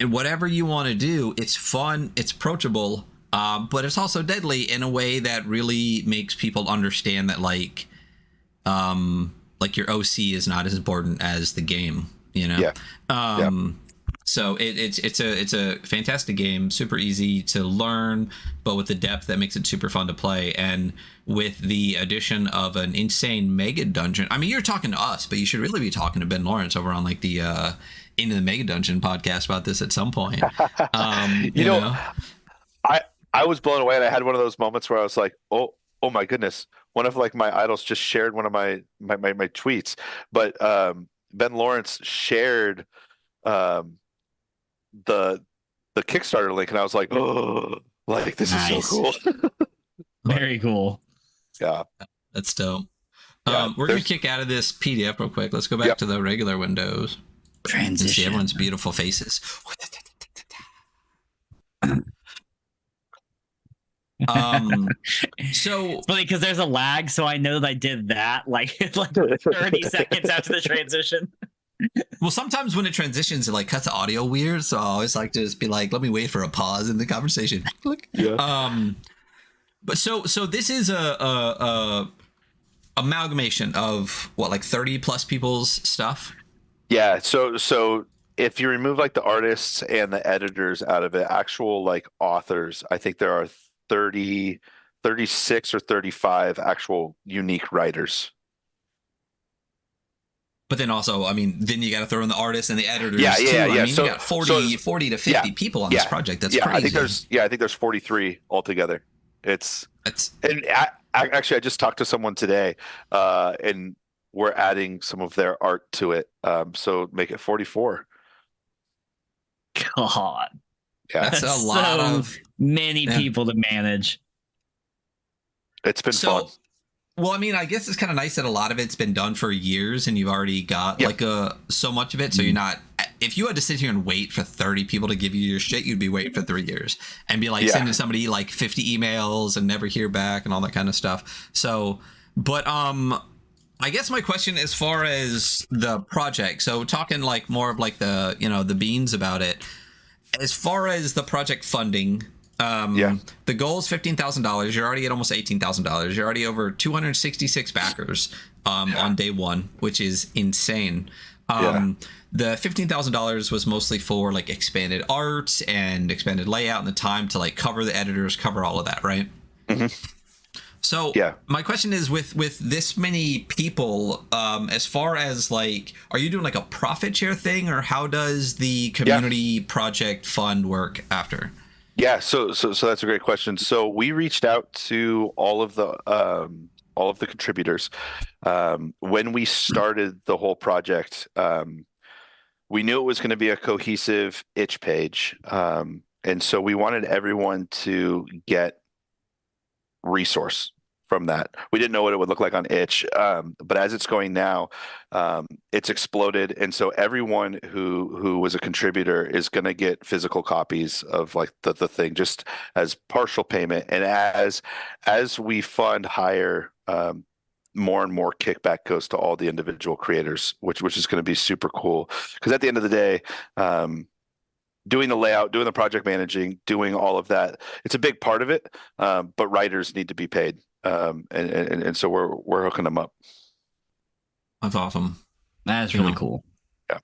whatever you want to do. It's fun, it's approachable, but it's also deadly in a way that really makes people understand that like your OC is not as important as the game. You know. So it's a fantastic game, super easy to learn, but with the depth that makes it super fun to play. And with the addition of an insane mega dungeon, I mean, you're talking to us, but you should really be talking to Ben Lawrence over on like the Into the Mega Dungeon podcast about this at some point. You know, I was blown away, and I had one of those moments where I was like, oh my goodness, one of like my idols just shared one of my tweets, but Ben Lawrence shared the Kickstarter link, and I was like, oh, like this is so cool. Very cool. Yeah, that's dope. We're gonna kick out of this PDF real quick. Let's go back to the regular windows. Transition. See everyone's beautiful faces. So it's funny because there's a lag, so I know that I did that like 30 seconds after the transition. Well, sometimes when it transitions, it like cuts the audio weird, so I always like to just be like, let me wait for a pause in the conversation. But so this is a amalgamation of what, like 30 plus people's stuff. Yeah. So if you remove like the artists and the editors out of it, actual like authors, I think there are 36 or 35 actual unique writers. But then also, I mean, then you got to throw in the artists and the editors. Yeah. I mean, you got 40 to 50 people on this project. That's crazy. I think there's 43 altogether. Actually, I just talked to someone today, and we're adding some of their art to it. So make it 44. God. Yeah. That's a lot of many people to manage. It's been fun. Well, I mean, I guess it's kind of nice that a lot of it's been done for years and you've already got like so much of it. So you're not, if you had to sit here and wait for 30 people to give you your shit, you'd be waiting for 3 years and be like sending somebody like 50 emails and never hear back and all that kind of stuff. So, but I guess my question as far as the project, so talking like more of like the, you know, the beans about it, as far as the project funding, The goal is $15,000. You're already at almost $18,000. You're already over 266 backers on day one, which is insane. The $15,000 was mostly for like expanded art and expanded layout and the time to like cover the editors, cover all of that, right? So my question is, with this many people, as far as like, are you doing like a profit share thing, or how does the community project fund work after? Yeah, so that's a great question. So we reached out to all of the contributors when we started the whole project. We knew it was going to be a cohesive itch page, and so we wanted everyone to get resource from that. We didn't know what it would look like on itch, but as it's going now, it's exploded, and so everyone who was a contributor is going to get physical copies of like the thing, just as partial payment. And as we fund higher, more and more kickback goes to all the individual creators, which is going to be super cool, because at the end of the day, doing the layout, doing the project managing, doing all of that, it's a big part of it, but writers need to be paid. And so we're hooking them up. That's awesome. That's really cool. Yeah.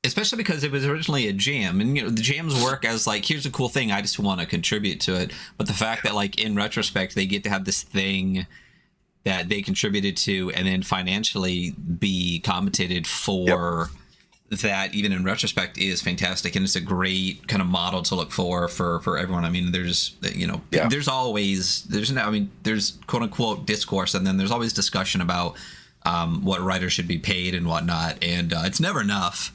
Especially because it was originally a jam, and the jams work as like, here's a cool thing, I just want to contribute to it. But the fact that like in retrospect they get to have this thing that they contributed to and then financially be compensated for that, even in retrospect, is fantastic, and it's a great kind of model to look for everyone. I mean, there's there's always there's quote unquote discourse, and then there's always discussion about what writers should be paid and whatnot, and it's never enough.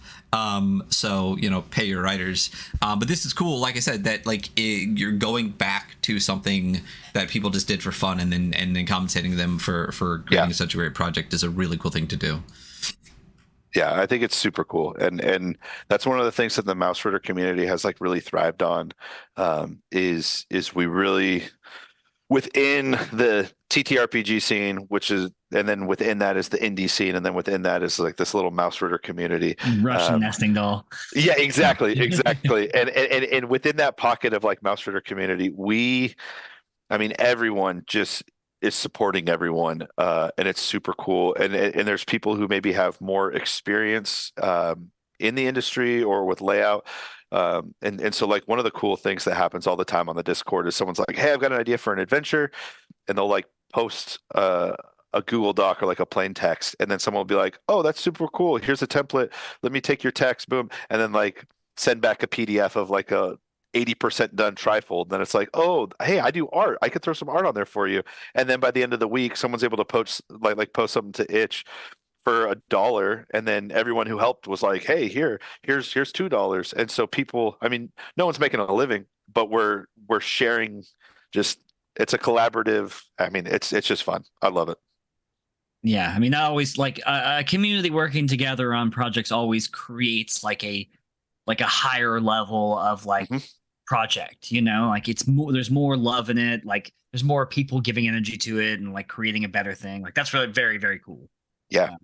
So pay your writers, but this is cool, like I said, that like you're going back to something that people just did for fun, and then compensating them for creating such a great project is a really cool thing to do. Yeah, I think it's super cool, and that's one of the things that the Mausritter community has like really thrived on, is we really, within the TTRPG scene, which is, and then within that is the indie scene, and then within that is like this little Mausritter community. Russian nesting doll. Yeah, exactly. And within that pocket of like Mausritter community, everyone just is supporting everyone, and it's super cool. And there's people who maybe have more experience in the industry or with layout. And so like one of the cool things that happens all the time on the Discord is someone's like, hey, I've got an idea for an adventure, and they'll like post a Google Doc or like a plain text, and then someone will be like, oh, that's super cool, here's a template, let me take your text, boom, and then like send back a PDF of like a 80% done trifold. And then it's like, oh, hey, I do art, I could throw some art on there for you. And then by the end of the week, someone's able to post something to itch for $1, and then everyone who helped was like, hey, here's $2. And so people, no one's making a living, but we're sharing. Just, it's a collaborative, it's just fun. I love it. Yeah, I always like a community working together on projects always creates like a higher level of like project, like it's more, there's more love in it, like there's more people giving energy to it and like creating a better thing. Like that's really very, very cool. Yeah.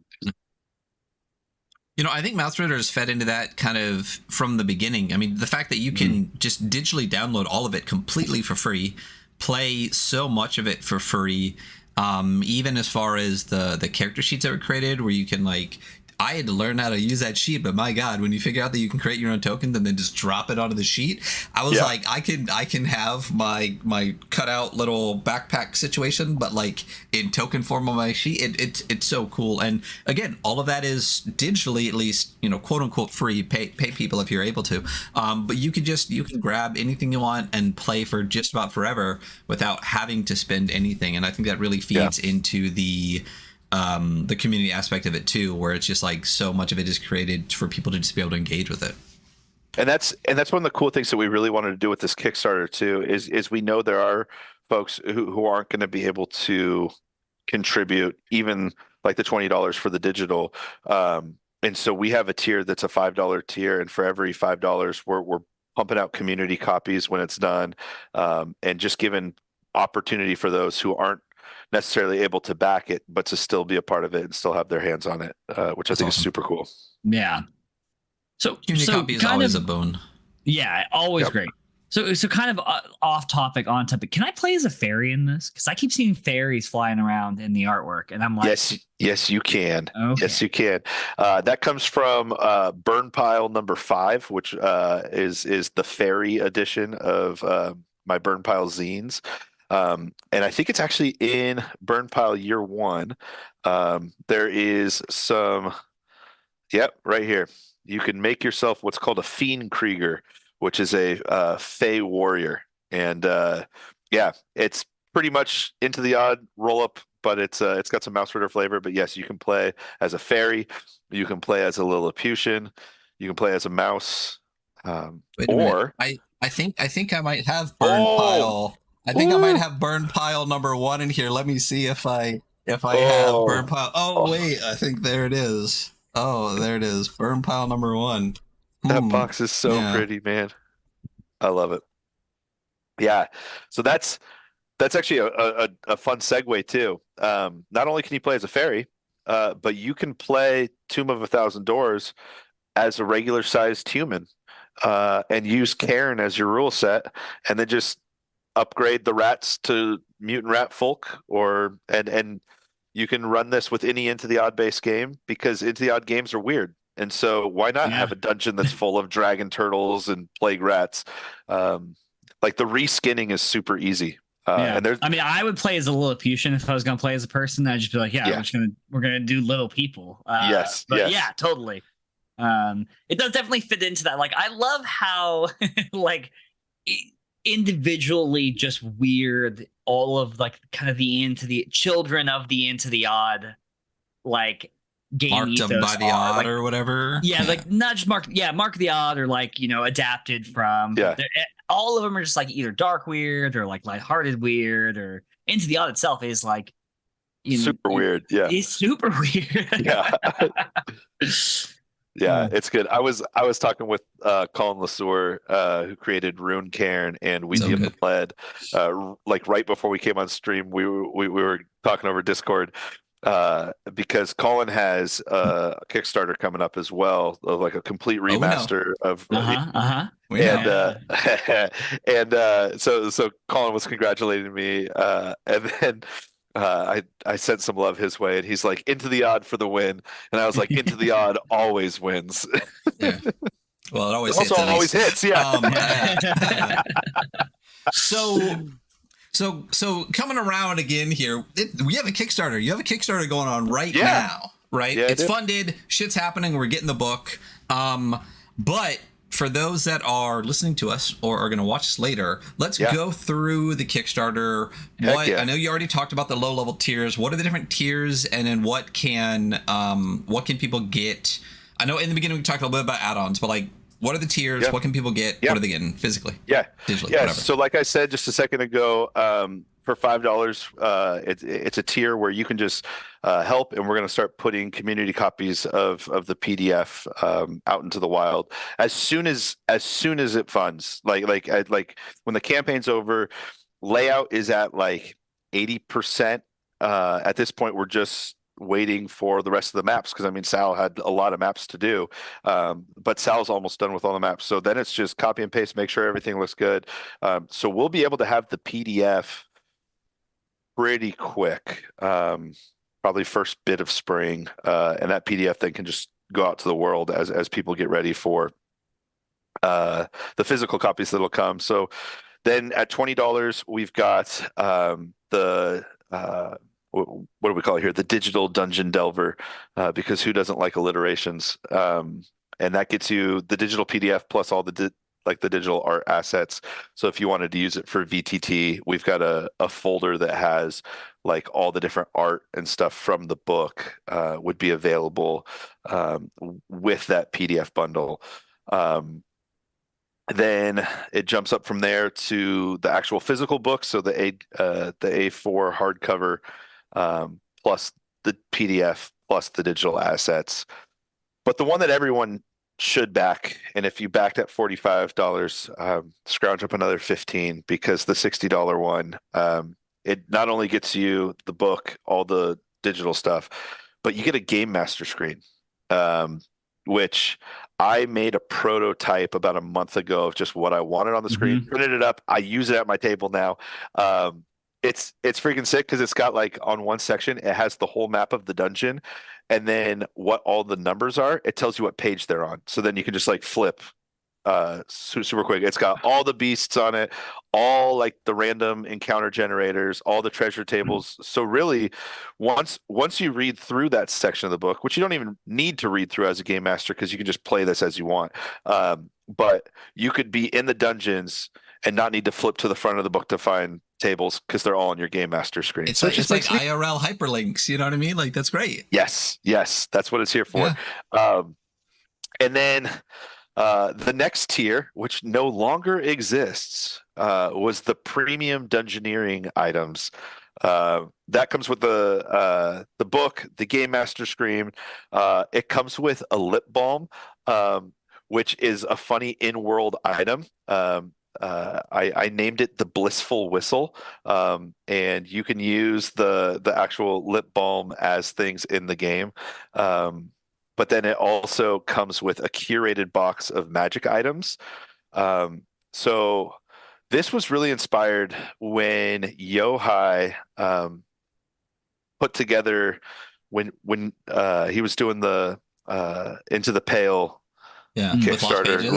I think Mausritter has fed into that kind of from the beginning. The fact that you can just digitally download all of it completely for free, play so much of it for free, even as far as the character sheets that were created, where you can like, I had to learn how to use that sheet, but my God, when you figure out that you can create your own tokens and then just drop it onto the sheet, I was like, I can have my cutout little backpack situation, but like in token form on my sheet. It's so cool. And again, all of that is digitally, at least, quote unquote free. Pay people if you're able to. But you can grab anything you want and play for just about forever without having to spend anything. And I think that really feeds into the community aspect of it too, where it's just like so much of it is created for people to just be able to engage with it. And that's one of the cool things that we really wanted to do with this Kickstarter too, is we know there are folks who aren't going to be able to contribute even like the $20 for the digital. And so we have a tier that's a $5 tier, and for every $5 we're pumping out community copies when it's done, and just giving opportunity for those who aren't necessarily able to back it, but to still be a part of it and still have their hands on it, which I think is super cool. Yeah. So community copy is always a boon. Yeah, always great. So kind of off topic, on topic. Can I play as a fairy in this? Because I keep seeing fairies flying around in the artwork, and I'm like, yes, you can. okay. Yes, you can. That comes from Burn Pile number 5, which is the fairy edition of my Burn Pile zines. And I think it's actually in Burn Pile Year 1. There is some, yep, right here. You can make yourself what's called a Fiend Krieger, which is a Fey warrior. And yeah, it's pretty much Into the Odd roll up, but it's got some Mausritter flavor. But yes, you can play as a fairy, you can play as a 𝗧𝗢𝗢𝗠, you can play as a mouse, Wait a minute. I think I might have Burn Pile. I think I might have Burn Pile number 1 in here. Let me see if I have Burn Pile. Oh wait, I think there it is. Oh, there it is. Burn Pile number 1. That box is so pretty, man. I love it. Yeah. So that's actually a fun segue too. Not only can you play as a fairy, but you can play Tomb of 1,000 Doors as a regular sized human, and use Cairn as your rule set, and then just upgrade the rats to mutant rat folk, and you can run this with any Into the Odd base game, because Into the Odd games are weird. And so why not have a dungeon that's full of dragon turtles and plague rats? Like the reskinning is super easy. And I mean, I would play as a 𝗧𝗢𝗢𝗠 if I was going to play as a person. I'd just be like, we're gonna do little people. Yes. Yeah, totally. It does definitely fit into that. Like, I love how like individually just weird all of like kind of the children of the Into the Odd like game marked them by the odd, like, or whatever. Yeah, like not just mark the odd, or like, adapted from. All of them are just like either dark weird or like lighthearted weird, or Into the Odd itself is like super weird. Yeah, it's super weird. Yeah. Yeah, it's good. I was talking with Colin 𝗬𝗓, who created Rune Cairn, and we played like right before we came on stream. We were talking over Discord, because Colin has a Kickstarter coming up as well, of like a complete remaster of and so Colin was congratulating me, and then I sent some love his way, and he's like, Into the Odd for the win, and I was like, Into the Odd always wins. Yeah. Well, it always also hits. Always hits. Yeah. So coming around again here, we have a Kickstarter. You have a Kickstarter going on right now, right? Yeah, it's funded. Shit's happening. We're getting the book. But for those that are listening to us or are going to watch us later, let's go through the Kickstarter. I know you already talked about the low level tiers. What are the different tiers, and then what can people get? I know in the beginning we talked a little bit about add-ons, but like, what are the tiers? What can people get? What are they getting physically? Digitally, whatever. So like I said just a second ago, for $5, it's a tier where you can just help, and we're going to start putting community copies of the PDF out into the wild as soon as it funds. Like when the campaign's over, layout is at like 80%. At this point, we're just waiting for the rest of the maps, because I mean, Sal had a lot of maps to do, but Sal's almost done with all the maps. So then it's just copy and paste, make sure everything looks good. So we'll be able to have the PDF pretty quick, probably first bit of spring, and that PDF then can just go out to the world as people get ready for the physical copies that'll come. So then at $20, we've got the what do we call it here? The digital dungeon delver, because who doesn't like alliterations? And that gets you the digital PDF plus all the digital art assets. So if you wanted to use it for VTT, we've got a folder that has like all the different art and stuff from the book would be available with that PDF bundle. Then it jumps up from there to the actual physical book. So the A4 hardcover, plus the PDF, plus the digital assets. But the one that everyone should back, and if you backed at $45, scrounge up another $15, because the $60 one, it not only gets you the book, all the digital stuff, but you get a game master screen. which I made a prototype about a month ago of just what I wanted on the screen, printed it up. I use it at my table now. It's freaking sick because it's got like on one section, it has the whole map of the dungeon, and then what all the numbers are. It tells you what page they're on. So then you can just like flip super quick. It's got all the beasts on it, all like the random encounter generators, all the treasure tables. So really, once you read through that section of the book, which you don't even need to read through as a game master because you can just play this as you want, but you could be in the dungeons and not need to flip to the front of the book to find tables because they're all on your game master screen. It's So like, it's like IRL hyperlinks. You know what I mean? Like, that's great. yes, that's what it's here for. And then the next tier, which no longer exists, was the premium dungeoneering items. That comes with the book, the game master screen. It comes with a lip balm, which is a funny in-world item. I named it the Blissful Whistle, and you can use the actual lip balm as things in the game. But then it also comes with a curated box of magic items. So this was really inspired when 𝗧𝗢𝗢𝗢𝗥𝗦 put together when he was doing the Into the Pale Kickstarter,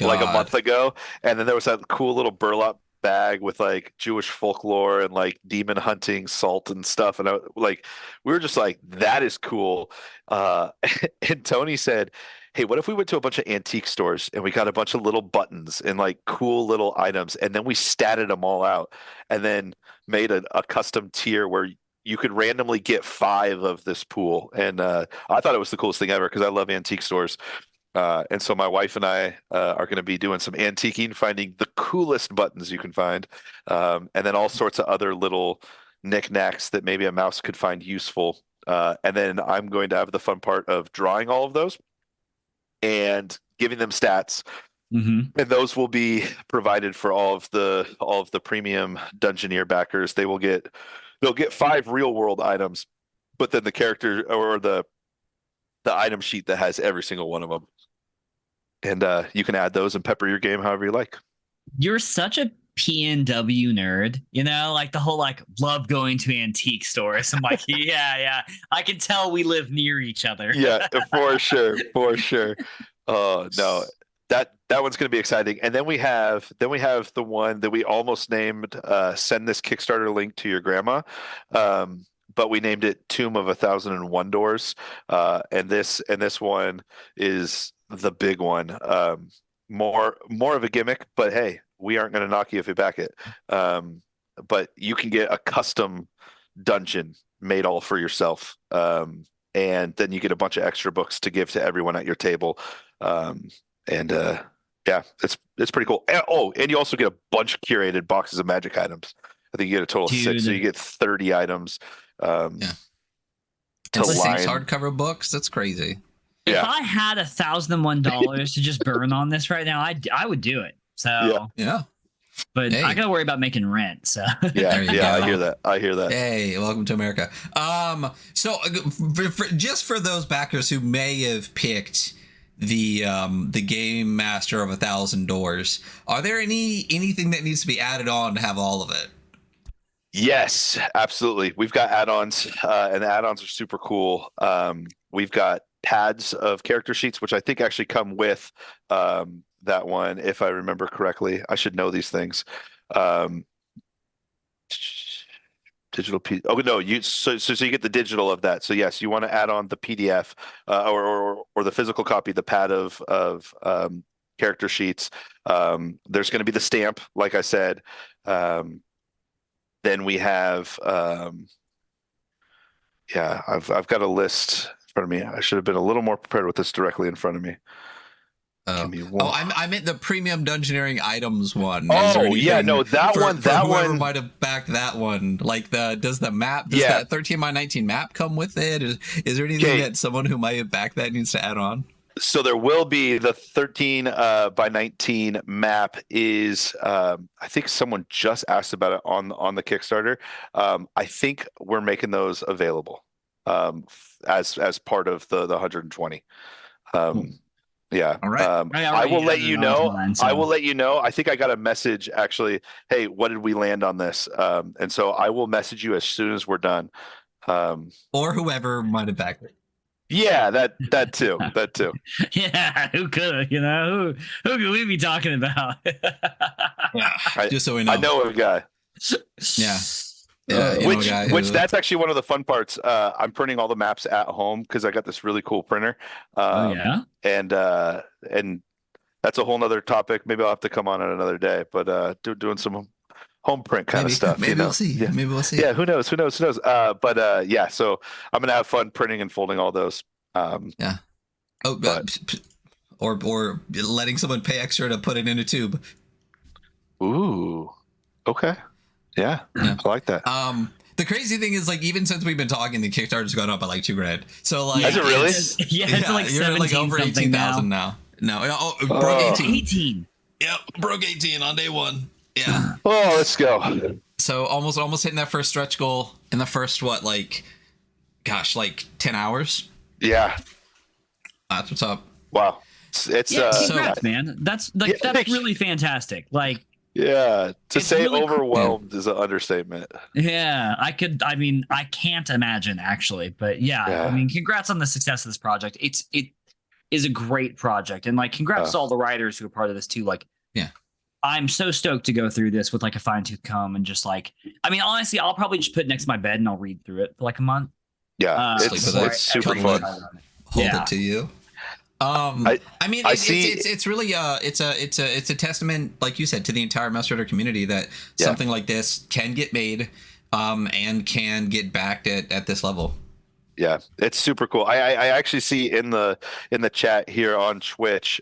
like a month ago, and then there was that cool little burlap bag with like Jewish folklore and like demon hunting salt and stuff, and we were just like, that is cool. And Tony said, hey, what if we went to a bunch of antique stores and we got a bunch of little buttons and like cool little items, and then we statted them all out and then made a custom tier where you could randomly get 5 of this pool. And I thought it was the coolest thing ever because I love antique stores. And so my wife and I are going to be doing some antiquing, finding the coolest buttons you can find, and then all sorts of other little knickknacks that maybe a mouse could find useful. And then I'm going to have the fun part of drawing all of those and giving them stats. And those will be provided for all of the premium Dungeoneer backers. They'll get 5 real world items, but then the character or the item sheet that has every single one of them. And you can add those and pepper your game however you like. You're such a PNW nerd, you know, like the whole like love going to antique stores. I'm like, yeah, I can tell we live near each other. Yeah, for sure. Oh no, that one's going to be exciting. And then we have the one that we almost named "Send this Kickstarter link to your grandma." But we named it Tomb of 1001 Doors. And this one is the big one. More of a gimmick, but hey, we aren't going to knock you if you back it. But you can get a custom dungeon made all for yourself. And then you get a bunch of extra books to give to everyone at your table. Yeah, it's pretty cool. And you also get a bunch of curated boxes of magic items. I think you get a total of 6, so you get 30 items. And 6 hardcover books. That's crazy. If I had $1,001 to just burn on this right now, I would do it. So yeah. But I gotta worry about making rent. So I hear that. Hey, welcome to America. So just for those backers who may have picked the Game Master of 1,000 Doors, are there anything that needs to be added on to have all of it? Yes, absolutely. We've got add-ons, and the add-ons are super cool. We've got pads of character sheets, which I think actually come with that one, if I remember correctly. I should know these things. Digital P. Oh no, so you get the digital of that. So yes, you want to add on the PDF or the physical copy, the pad of character sheets. There's going to be the stamp, like I said. Then we have, I've got a list in front of me. I should have been a little more prepared with this directly in front of me. I meant the premium dungeoneering items one. Oh yeah, no, that one. Whoever might have backed that one. Like does that 13 by 19 map come with it? Is there anything that someone who might have backed that needs to add on? So there will be the 13 by 19 map is, I think someone just asked about it on the Kickstarter. I think we're making those available as part of the 120. Yeah. All right. I will let you know. Mine, so. I will let you know. I think I got a message actually. Hey, what did we land on this? And so I will message you as soon as we're done. Or whoever might have backed it. Yeah, that too. That too. Yeah, who could? You know, who could we be talking about? Yeah, just so we know. I know a guy. Yeah. Yeah, which that's actually one of the fun parts. I'm printing all the maps at home because I got this really cool printer. And that's a whole nother topic. Maybe I'll have to come on another day. But doing some home print kind of stuff. Maybe we'll see. Yeah. Maybe we'll see. Yeah, who knows? Yeah, so I'm gonna have fun printing and folding all those. Yeah. Oh, or letting someone pay extra to put it in a tube. Ooh. Okay. Yeah. I like that. The crazy thing is, like, even since we've been talking, the Kickstarter's gone up by like $2,000. So like, is it really? It's like you're like over 18,000 now. No, broke 18. Yep, broke 18 on day one. Yeah. Oh, let's go. So almost hitting that first stretch goal in the first like 10 hours. Yeah. That's what's up. Wow. It's congrats, man. That's really fantastic. Like, yeah, to say really overwhelmed is an understatement. Yeah, I can't imagine actually, but yeah, I mean, congrats on the success of this project. It is a great project, and like, congrats to all the writers who are part of this too. Like, yeah, I'm so stoked to go through this with like a fine tooth comb and just like, I mean, honestly, I'll probably just put it next to my bed and I'll read through it for like a month. Yeah, it's super fun. Hold it to you. I mean, it's really it's a testament, like you said, to the entire Mausritter community that something like this can get made, and can get backed at this level. Yeah, it's super cool. I actually see in the chat here on Twitch,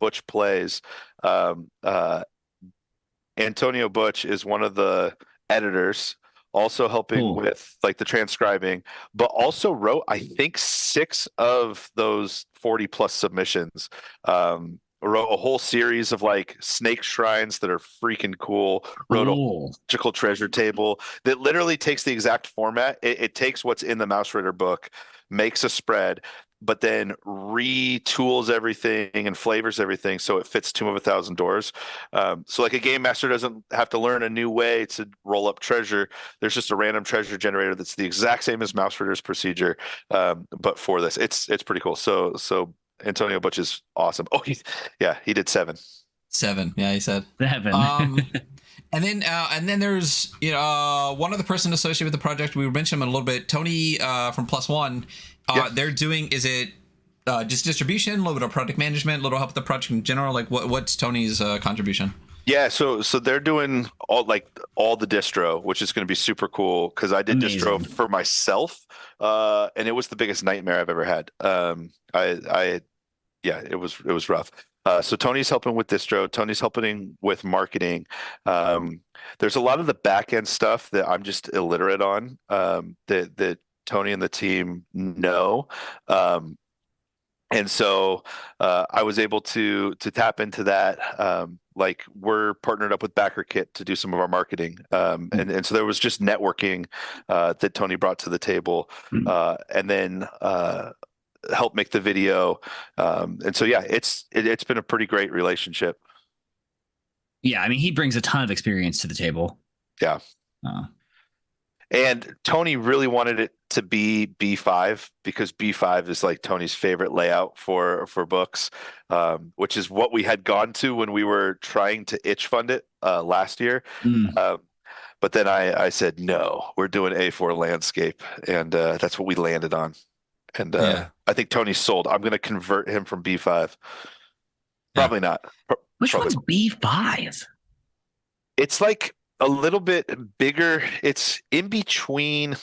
Butch Plays, Antonio Butch is one of the editors, also helping with like the transcribing, but also wrote, I think, 6 of those 40 plus submissions. Wrote a whole series of like snake shrines that are freaking cool. Wrote a magical treasure table that literally takes the exact format. It takes what's in the Mausritter book, makes a spread, but then retools everything and flavors everything so it fits Tomb of a Thousand Doors. So like a game master doesn't have to learn a new way to roll up treasure. There's just a random treasure generator that's the exact same as Mausritter's procedure, but for this. It's pretty cool. So Antonio Butch is awesome. Oh, he did 7. 7. Yeah, he said 7. And then there's one other person associated with the project. We mentioned him a little bit. Tony from Plus One. They're doing, is it just distribution, a little bit of project management, a little help with the project in general? Like what's Tony's contribution? Yeah, so they're doing all the distro, which is going to be super cool because I did distro for myself, and it was the biggest nightmare I've ever had. It was rough. So Tony's helping with distro. Tony's helping with marketing. There's a lot of the back end stuff that I'm just illiterate on, that Tony and the team know. And so I was able to tap into that. Like, we're partnered up with BackerKit to do some of our marketing. And so there was just networking that Tony brought to the table, and then help make the video. And so, yeah, it's been a pretty great relationship. Yeah, I mean, he brings a ton of experience to the table. Yeah. And Tony really wanted it to be B5 because B5 is like Tony's favorite layout for books, which is what we had gone to when we were trying to itch fund it last year. But then I said, no, we're doing A4 landscape. And that's what we landed on. And I think Tony's sold. I'm going to convert him from B5. Probably not. Which one's B5? It's like a little bit bigger. It's in between.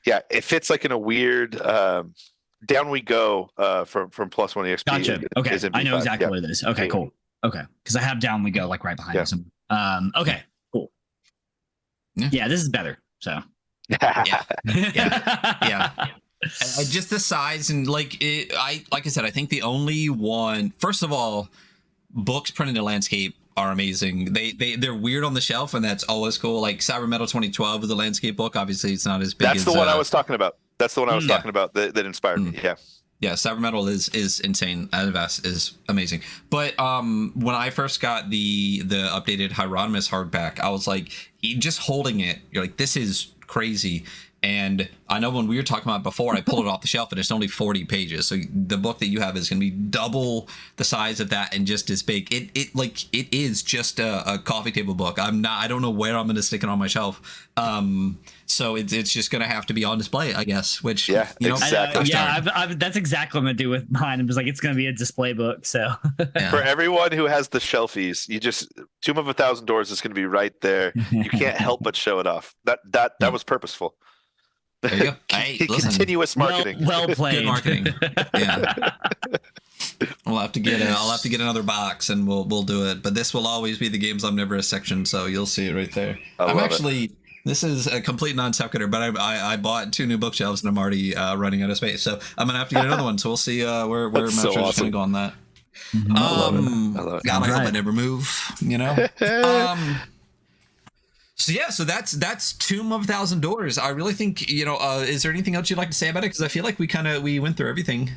Yeah, it fits like in a weird Down We Go from Plus One EXP. Gotcha. Okay, I know exactly what it is. Okay, cool. Okay, because I have Down We Go like right behind us. Okay, cool. Yeah, this is better. So. Yeah. Just the size and like I said, I think the only one. First of all, books printed in landscape are amazing. They're weird on the shelf, and that's always cool. Like Cyber Metal 2012 is a landscape book. Obviously, it's not as big. That's the one I was talking about. That's the one I was talking about that inspired me. Yeah. Yeah, 𝗧𝗢𝗢𝗢𝗥𝗦 is insane. Advast is amazing. But when I first got the updated Hieronymus hardback, I was like, just holding it, you're like, this is crazy. And I know when we were talking about it before, I pulled it off the shelf and it's only 40 pages. So the book that you have is going to be double the size of that and just as big. It is just a coffee table book. I don't know where I'm going to stick it on my shelf. So it's just going to have to be on display, I guess, which, exactly. That's exactly what I'm going to do with mine. I'm just like, it's going to be a display book. So for everyone who has the shelfies, you just Tomb of 1,000 Doors is going to be right there. You can't help but show it off. That was purposeful. There you go. Hey, continuous marketing. Well played. Good marketing. Yeah. I'll have to get another box and we'll do it. But this will always be the Games Omnivorous section, so you'll see it right there. This is a complete non sequitur, but I bought 2 new bookshelves and I'm already running out of space, so I'm gonna have to get another one. So we'll see where Matt's so awesome. Gonna go on that. I love it. God, I hope I never move. So that's Tomb of 1,000 Doors. I really think, is there anything else you'd like to say about it? Because I feel like we went through everything.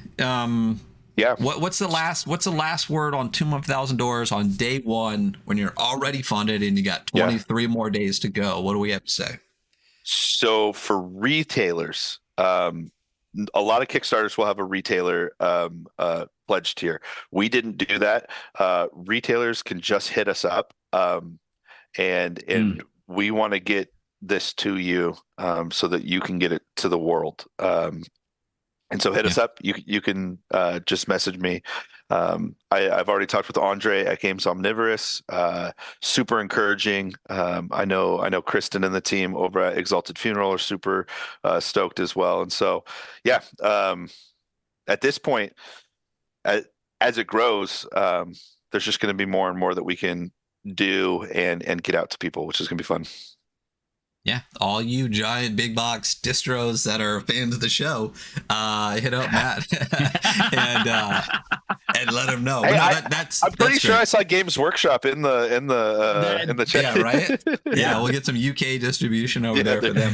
Yeah. What's the last word on Tomb of 1,000 Doors on day 1 when you're already funded and you got 23 more days to go? What do we have to say? So for retailers, a lot of Kickstarters will have a retailer pledge tier. We didn't do that. Retailers can just hit us up, and we want to get this to you so that you can get it to the world. And so hit us up. You can just message me. I've already talked with Andre at Games Omnivorous. Super encouraging. I know Kristen and the team over at Exalted Funeral are super stoked as well. And so, at this point, as it grows, there's just going to be more and more that we can do and get out to people, which is going to be fun. Yeah, all you giant big box distros that are fans of the show, hit up Matt and let him know. Hey, that's I'm pretty sure great. I saw Games Workshop in the chat. Yeah, right. Yeah, we'll get some UK distribution over there for them.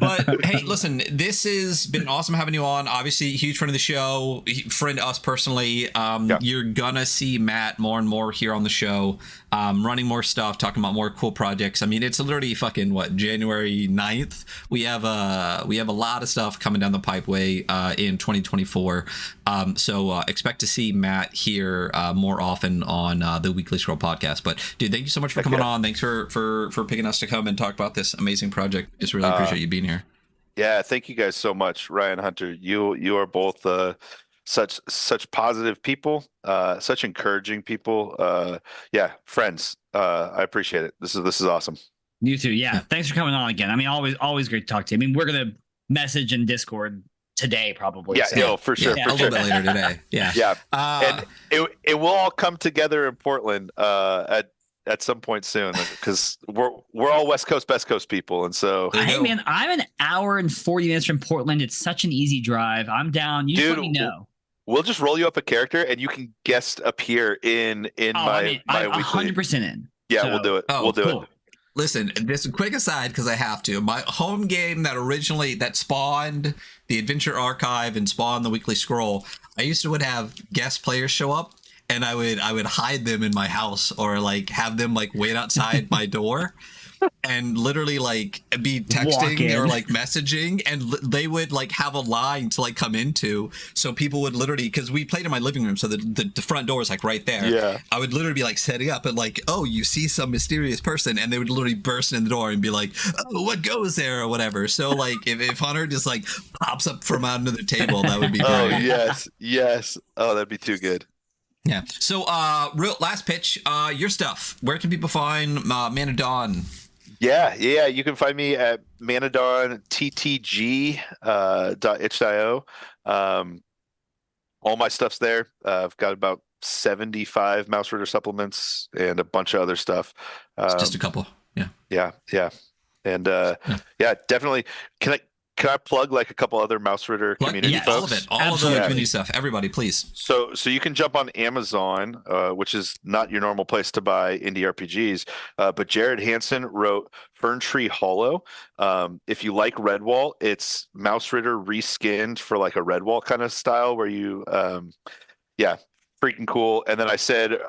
But hey, listen, this has been awesome having you on. Obviously, huge friend of the show, friend to us personally. You're gonna see Matt more and more here on the show, running more stuff, talking about more cool projects. I mean, it's literally fucking January 9th. We have a lot of stuff coming down the pipeway in 2024. So expect to see Matt here more often on the Weekly Scroll podcast. But dude, thank you so much for coming on. Thanks for picking us to come and talk about this amazing project. Just really appreciate you being here. Yeah, thank you guys so much, Ryan, Hunter. You are both such positive people, such encouraging people. Friends. I appreciate it. This is awesome. You too. Yeah. Thanks for coming on again. I mean, always great to talk to you. I mean, we're gonna message in Discord today, probably. Yeah, so. For sure. Yeah, a little bit later today. Yeah. And it will all come together in Portland at some point soon, because we're all West Coast, Best Coast people, and so. Hey man, I'm an hour and 40 minutes from Portland. It's such an easy drive. I'm down. You just let me know. We'll just roll you up a character, and you can guest appear in my I'm weekly. 100% in. Yeah, so, we'll do it. We'll do it. Listen, this is a quick aside because I have to. My home game that spawned the Adventure Archive and spawned the Weekly Scroll, I used to would have guest players show up, and I would hide them in my house or have them wait outside my door. And literally be texting or messaging, and they would have a line to come into, so people would literally, because we played in my living room, so the front door is right there. Yeah, I would literally be setting up and oh, you see some mysterious person, and they would literally burst in the door and be like, oh, what goes there or whatever. So if Hunter just pops up from under the table, that would be great. Oh yes. Oh, that'd be too good. Yeah. So real last pitch, your stuff, where can people find ManaDawn? Yeah. You can find me at ManaDawnTTG.itch.io. All my stuff's there. I've got about 75 Mausritter supplements and a bunch of other stuff. Just a couple. Yeah. And definitely. can I plug like a couple other Mausritter community yes. folks? All of it, all Absolutely. of the community stuff. Everybody, please. So you can jump on Amazon, which is not your normal place to buy indie RPGs. But Jared Hansen wrote Fern Tree Hollow. If you like Redwall, it's Mausritter reskinned for like a Redwall kind of style where you, yeah, freaking cool. And then I said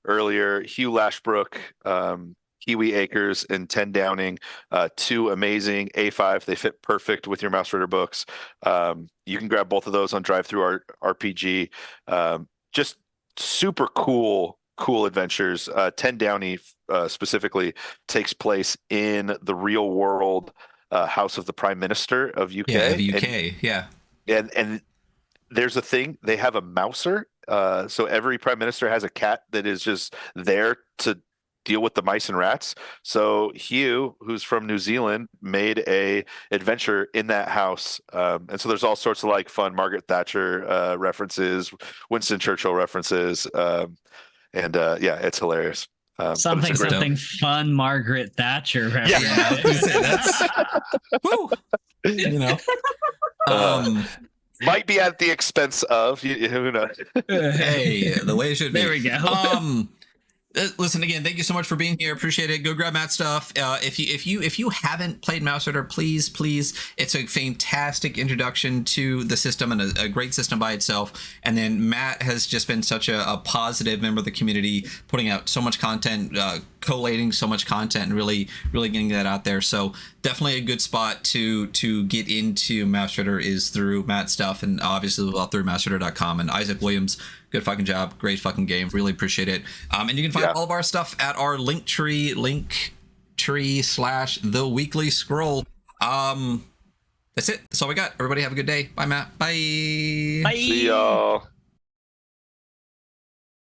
earlier, Hugh Lashbrook, Kiwi Acres, and 10 Downing, two amazing A5. They fit perfect with your Mausritter books. You can grab both of those on Drive-Thru RPG. Just super cool adventures. 10 Downey specifically takes place in the real world house of the Prime Minister of UK. Yeah, of UK. And there's a thing, they have a mouser. So every prime minister has a cat that is just there to deal with the mice and rats. So Hugh, who's from New Zealand, made a adventure in that house. And so there's all sorts of like fun Margaret Thatcher references, Winston Churchill references. And yeah, it's hilarious. Something fun Margaret Thatcher reference. Yeah, I was gonna say, that's woo, you know. Might be at the expense of, who knows? Hey, the way it should be. There we go. Listen, again, thank you so much for being here. Appreciate it. Go grab Matt's stuff. If you haven't played Mausritter, please, it's a fantastic introduction to the system and a great system by itself. And then Matt has just been such a positive member of the community, putting out so much content, collating so much content, and really getting that out there. So definitely a good spot to get into Mausritter is through Matt's stuff, and obviously through Mausritter.com. And Isaac Williams, good fucking job, great fucking game, really appreciate it. And you can find all of our stuff at our linktree /The Weekly Scroll. That's it. That's all we got. Everybody have a good day. Bye, Matt. Bye. Bye. See y'all.